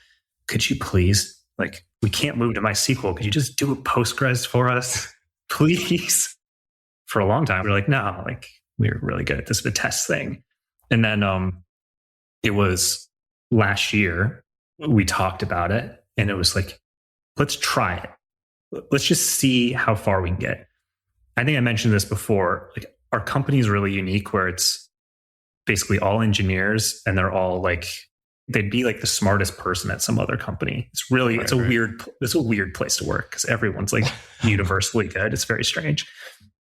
could you please, like, we can't move to MySQL. Could you just do a Postgres for us, please? For a long time, we were like, no, like, we're really good at this Vitesse thing. And then it was last year, we talked about it, and it was like, let's try it. Let's just see how far we can get. I think I mentioned this before. Like, our company is really unique, where it's basically all engineers, and they're all like, they'd be like the smartest person at some other company. It's really, it's a weird place to work, because everyone's like universally good. It's very strange.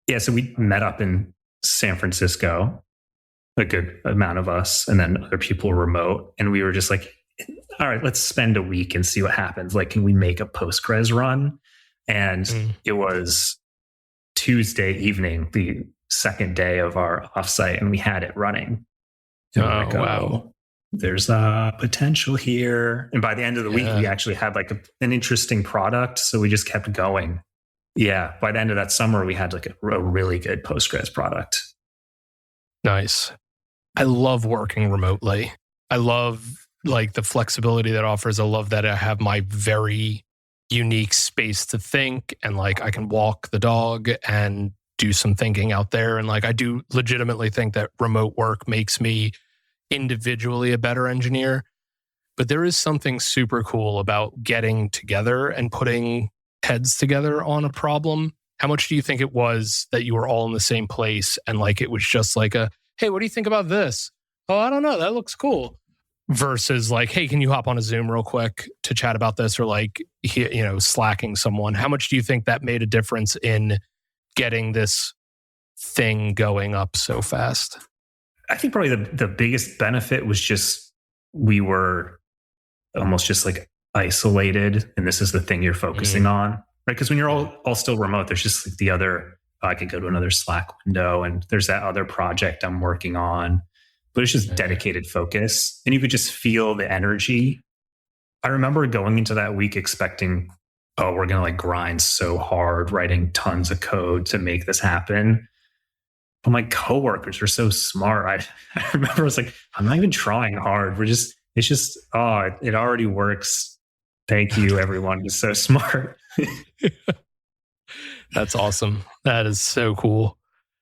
Yeah. So we met up in San Francisco, a good amount of us, and then other people remote. And we were just like, all right, let's spend a week and see what happens. Like, can we make a Postgres run? And it was Tuesday evening, the second day of our offsite, and we had it running. And wow. There's a potential here. And by the end of the week, we actually had like an interesting product. So we just kept going. Yeah. By the end of that summer, we had like a really good Postgres product.
Nice. I love working remotely. I love like the flexibility that offers. I love that I have my very unique space to think, and like I can walk the dog and do some thinking out there. And like, I do legitimately think that remote work makes me individually a better engineer. But there is something super cool about getting together and putting heads together on a problem How much do you think it was that you were all in the same place and like it was just like a, hey, what do you think about this? Oh, I don't know. That looks cool. Versus like, hey, can you hop on a Zoom real quick to chat about this, or like, slacking someone? How much do you think that made a difference in getting this thing going up so fast?
I think probably the biggest benefit was just we were almost just like isolated, and this is the thing you're focusing on, right? Because when you're all still remote, there's just like the other, I could go to another Slack window, and there's that other project I'm working on. But it's just dedicated focus. And you could just feel the energy. I remember going into that week expecting, oh, we're going to like grind so hard, writing tons of code to make this happen. But my coworkers are so smart. I remember I was like, I'm not even trying hard. It already works. Thank you, everyone. You're so smart.
That's awesome. That is so cool.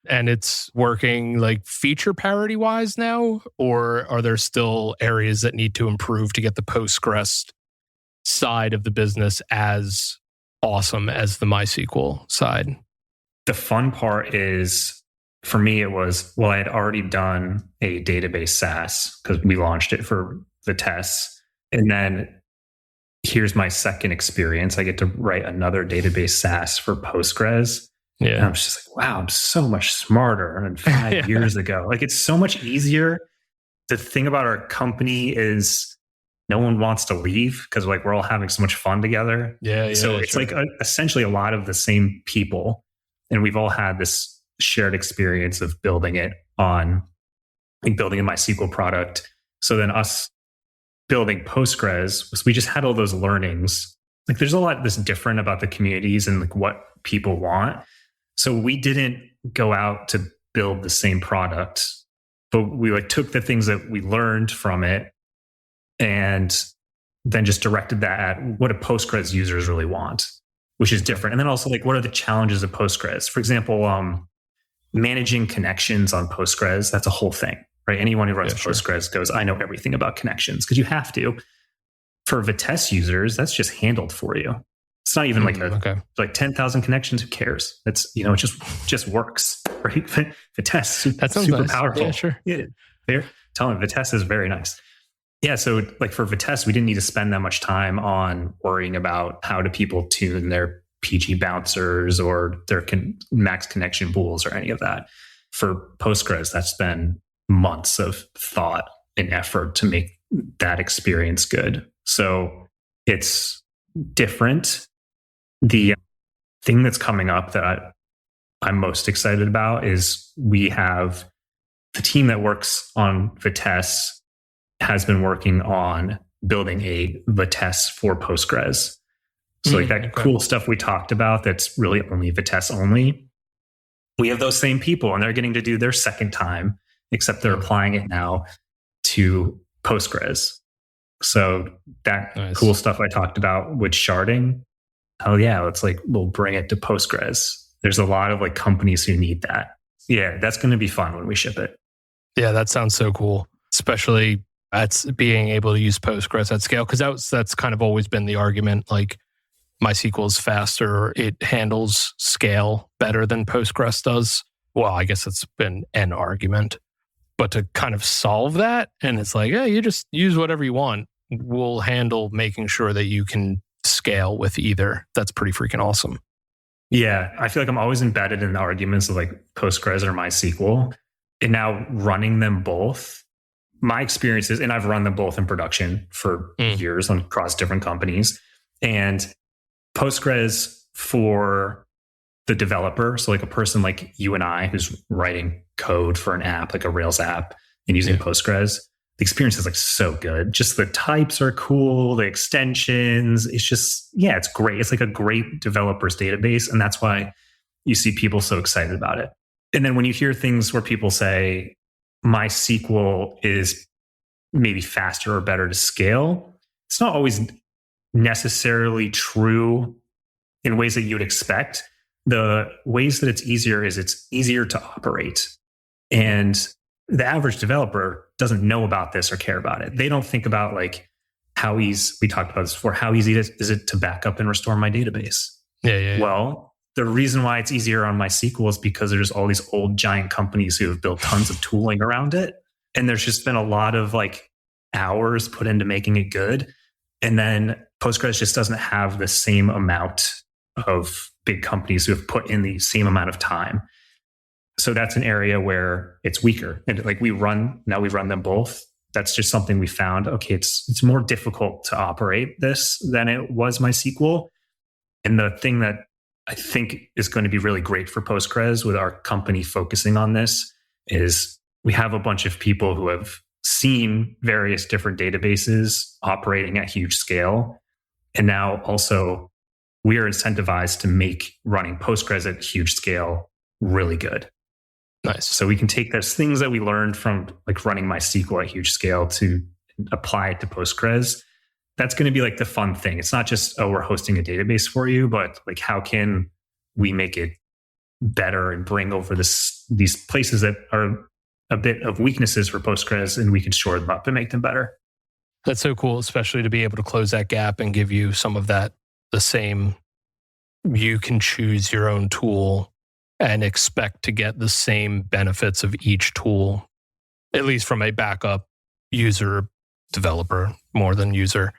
And it's working like feature parity wise now, or are there still areas that need to improve to get the Postgres side of the business as awesome as the MySQL side?
The fun part is, for me, it was, well, I had already done a database SaaS because we launched it for the tests. And then here's my second experience. I get to write another database SaaS for Postgres. Yeah. And I'm just like, wow, I'm so much smarter than 5 years ago. Like, it's so much easier. The thing about our company is no one wants to leave because like we're all having so much fun together. So it's like essentially a lot of the same people. And we've all had this shared experience of building it on, like building a MySQL product. So then us building Postgres, we just had all those learnings. Like there's a lot that's different about the communities and like what people want. So we didn't go out to build the same product, but we like took the things that we learned from it and then just directed that at what do Postgres users really want, which is different. And then also like, what are the challenges of Postgres? For example, managing connections on Postgres, that's a whole thing, right? Anyone who runs Postgres goes, I know everything about connections, because you have to. For Vitess users, that's just handled for you. It's not even like 10,000 connections. Who cares? It's, it just works, right? Vitess, that's super nice. Powerful.
Yeah, sure.
Yeah, they're telling me Vitess is very nice. Yeah, so like for Vitess, we didn't need to spend that much time on worrying about how do people tune their PG bouncers or their max connection pools or any of that. For Postgres, that's been months of thought and effort to make that experience good. So it's different. The thing that's coming up that I'm most excited about is we have the team that works on Vitess has been working on building a Vitess for Postgres. So like that cool stuff we talked about that's really only Vitess only. We have those same people and they're getting to do their second time, except they're applying it now to Postgres. So that cool stuff I talked about with sharding, oh yeah, we'll bring it to Postgres. There's a lot of like companies who need that. Yeah, that's going to be fun when we ship it.
Yeah, that sounds so cool, especially at being able to use Postgres at scale, because that's kind of always been the argument. Like MySQL is faster, it handles scale better than Postgres does. Well, I guess it's been an argument, but to kind of solve that, and it's like, you just use whatever you want. We'll handle making sure that you can scale with either. That's pretty freaking awesome.
Yeah, I feel like I'm always embedded in the arguments of like Postgres or MySQL, and now running them both. My experience is, and I've run them both in production for years across different companies, and Postgres for the developer. So like a person like you and I who's writing code for an app, like a Rails app and using Postgres, the experience is like so good. Just the types are cool, the extensions. It's just, it's great. It's like a great developer's database. And that's why you see people so excited about it. And then when you hear things where people say, MySQL is maybe faster or better to scale, it's not always necessarily true in ways that you would expect. The ways that it's easier to operate. And the average developer doesn't know about this or care about it. They don't think about like we talked about this before, how easy is it to back up and restore my database?
Yeah.
Well, the reason why it's easier on MySQL is because there's all these old giant companies who have built tons of tooling around it. And there's just been a lot of like hours put into making it good. And then Postgres just doesn't have the same amount of big companies who have put in the same amount of time. So that's an area where it's weaker. And like we run them both. That's just something we found. Okay, it's more difficult to operate this than it was MySQL. And the thing that I think is going to be really great for Postgres with our company focusing on this is we have a bunch of people who have seen various different databases operating at huge scale. And now also we are incentivized to make running Postgres at huge scale really good.
Nice.
So we can take those things that we learned from like running MySQL at huge scale to apply it to Postgres. That's going to be like the fun thing. It's not just, oh, we're hosting a database for you, but like how can we make it better and bring over these places that are a bit of weaknesses for Postgres, and we can shore them up and make them better.
That's so cool, especially to be able to close that gap and give you some of that, the same, you can choose your own tool and expect to get the same benefits of each tool, at least from a backup user developer, more than user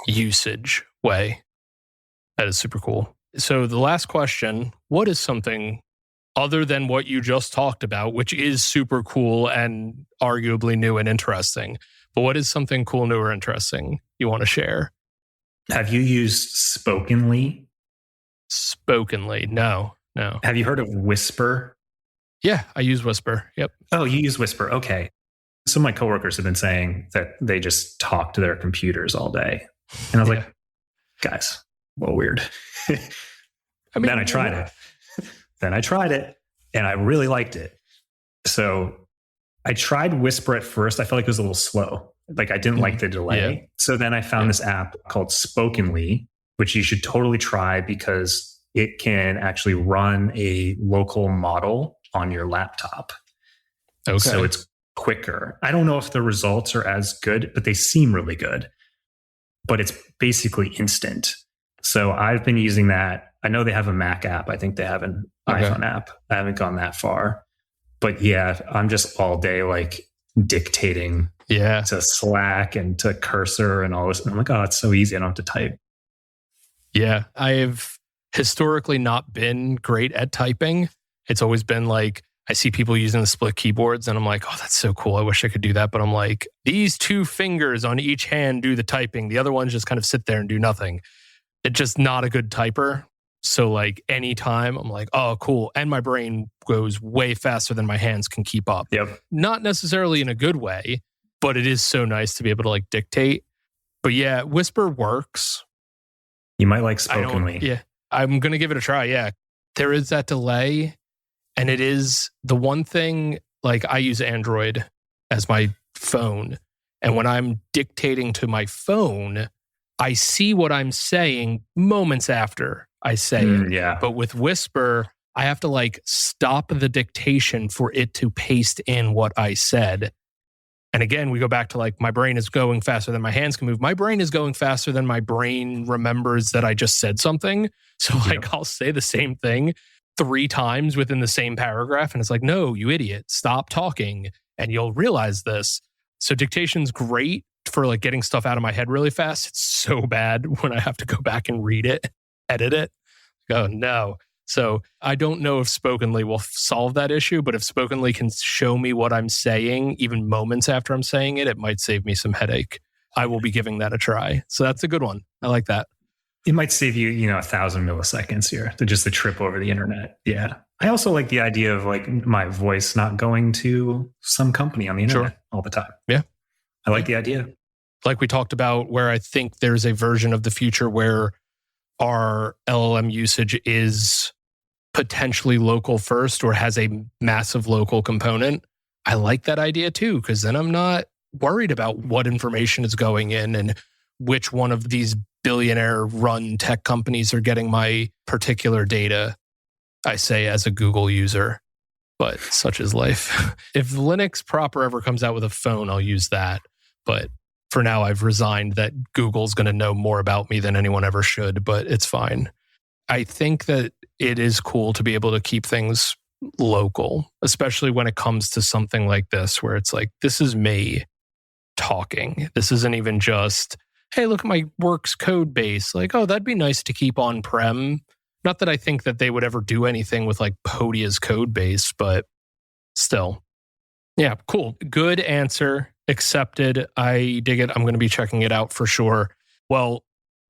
usage way. That is super cool. So the last question, what is something other than what you just talked about, which is super cool and arguably new and interesting, but what is something cool, new, or interesting you want to share?
Have you used Spokenly?
Spokenly? No.
Have you heard of Whisper?
Yeah, I use Whisper. Yep.
Oh, you use Whisper. Okay. Some of my coworkers have been saying that they just talk to their computers all day. And I was like, guys, well, weird. Then I tried it and I really liked it. So I tried Whisper at first. I felt like it was a little slow. Like I didn't like the delay.
Yeah.
So then I found this app called Spokenly, which you should totally try because it can actually run a local model on your laptop.
Okay.
So it's quicker. I don't know if the results are as good, but they seem really good. But it's basically instant. So I've been using that. I know they have a Mac app. I think they have an iPhone app. I haven't gone that far. But yeah, I'm just all day like dictating to Slack and to Cursor and all this. And I'm like, oh, it's so easy. I don't have to type.
Yeah, I've historically not been great at typing. It's always been like, I see people using the split keyboards and I'm like, oh, that's so cool. I wish I could do that. But I'm like, these two fingers on each hand do the typing. The other ones just kind of sit there and do nothing. It's just not a good typer. So like anytime I'm like, oh, cool. And my brain goes way faster than my hands can keep up.
Yep.
Not necessarily in a good way, but it is so nice to be able to like dictate. But yeah, Whisper works.
You might like Spokenly.
Yeah. I'm going to give it a try. Yeah. There is that delay. And it is the one thing, like I use Android as my phone. And when I'm dictating to my phone, I see what I'm saying moments after I say it.
Yeah.
But with Whisper, I have to like stop the dictation for it to paste in what I said. And again, we go back to like my brain is going faster than my hands can move. My brain is going faster than my brain remembers that I just said something. So like I'll say the same thing 3 times within the same paragraph. And it's like, no, you idiot, stop talking. And you'll realize this. So dictation's great for like getting stuff out of my head really fast. It's so bad when I have to go back and read it, edit it. Oh no. So I don't know if Spokenly will solve that issue, but if Spokenly can show me what I'm saying, even moments after I'm saying it, it might save me some headache. I will be giving that a try. So that's a good one. I like that.
It might save you, 1,000 milliseconds here to just the trip over the internet. Yeah. I also like the idea of like my voice not going to some company on the internet all the time.
Yeah.
I like the idea.
Like we talked about, where I think there's a version of the future where our LLM usage is potentially local first or has a massive local component. I like that idea too, because then I'm not worried about what information is going in and which one of these billionaire run tech companies are getting my particular data. I say as a Google user, but such is life. If Linux proper ever comes out with a phone, I'll use that. But for now, I've resigned that Google's going to know more about me than anyone ever should, but it's fine. I think that it is cool to be able to keep things local, especially when it comes to something like this, where it's like, this is me talking. This isn't even just, hey, look at my works code base. Like, oh, that'd be nice to keep on-prem. Not that I think that they would ever do anything with like Podia's code base, but still. Yeah, cool. Good answer. Accepted. I dig it. I'm going to be checking it out for sure. Well,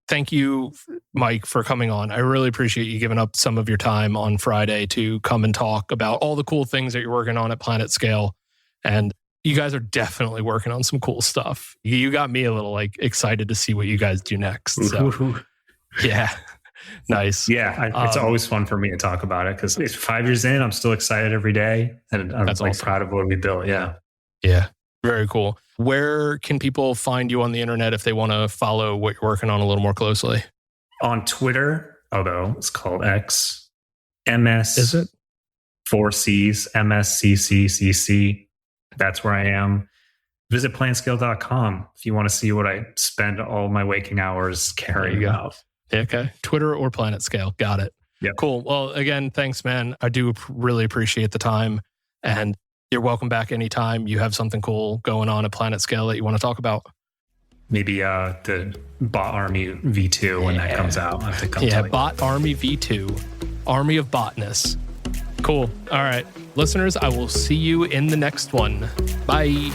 thank you, Mike, for coming on. I really appreciate you giving up some of your time on Friday to come and talk about all the cool things that you're working on at PlanetScale. And you guys are definitely working on some cool stuff. You got me a little like excited to see what you guys do next. So, yeah, nice.
Yeah, it's always fun for me to talk about it because it's 5 years in. I'm still excited every day, and I'm like awesome. Proud of what we built. Yeah,
very cool. Where can people find you on the internet if they want to follow what you're working on a little more closely?
On Twitter, although it's called X, MS.
Is it
4 C's? MSCCCC. That's where I am. Visit PlanetScale.com if you want to see what I spend all my waking hours carrying out.
Okay. Twitter or PlanetScale. Got it.
Yep.
Cool. Well, again, thanks, man. I do really appreciate the time. And you're welcome back anytime you have something cool going on at PlanetScale that you want to talk about.
Maybe the Bot Army V2 when that comes out. I have to come
Bot Army V2. Army of Botness. Cool. All right. Listeners, I will see you in the next one. Bye.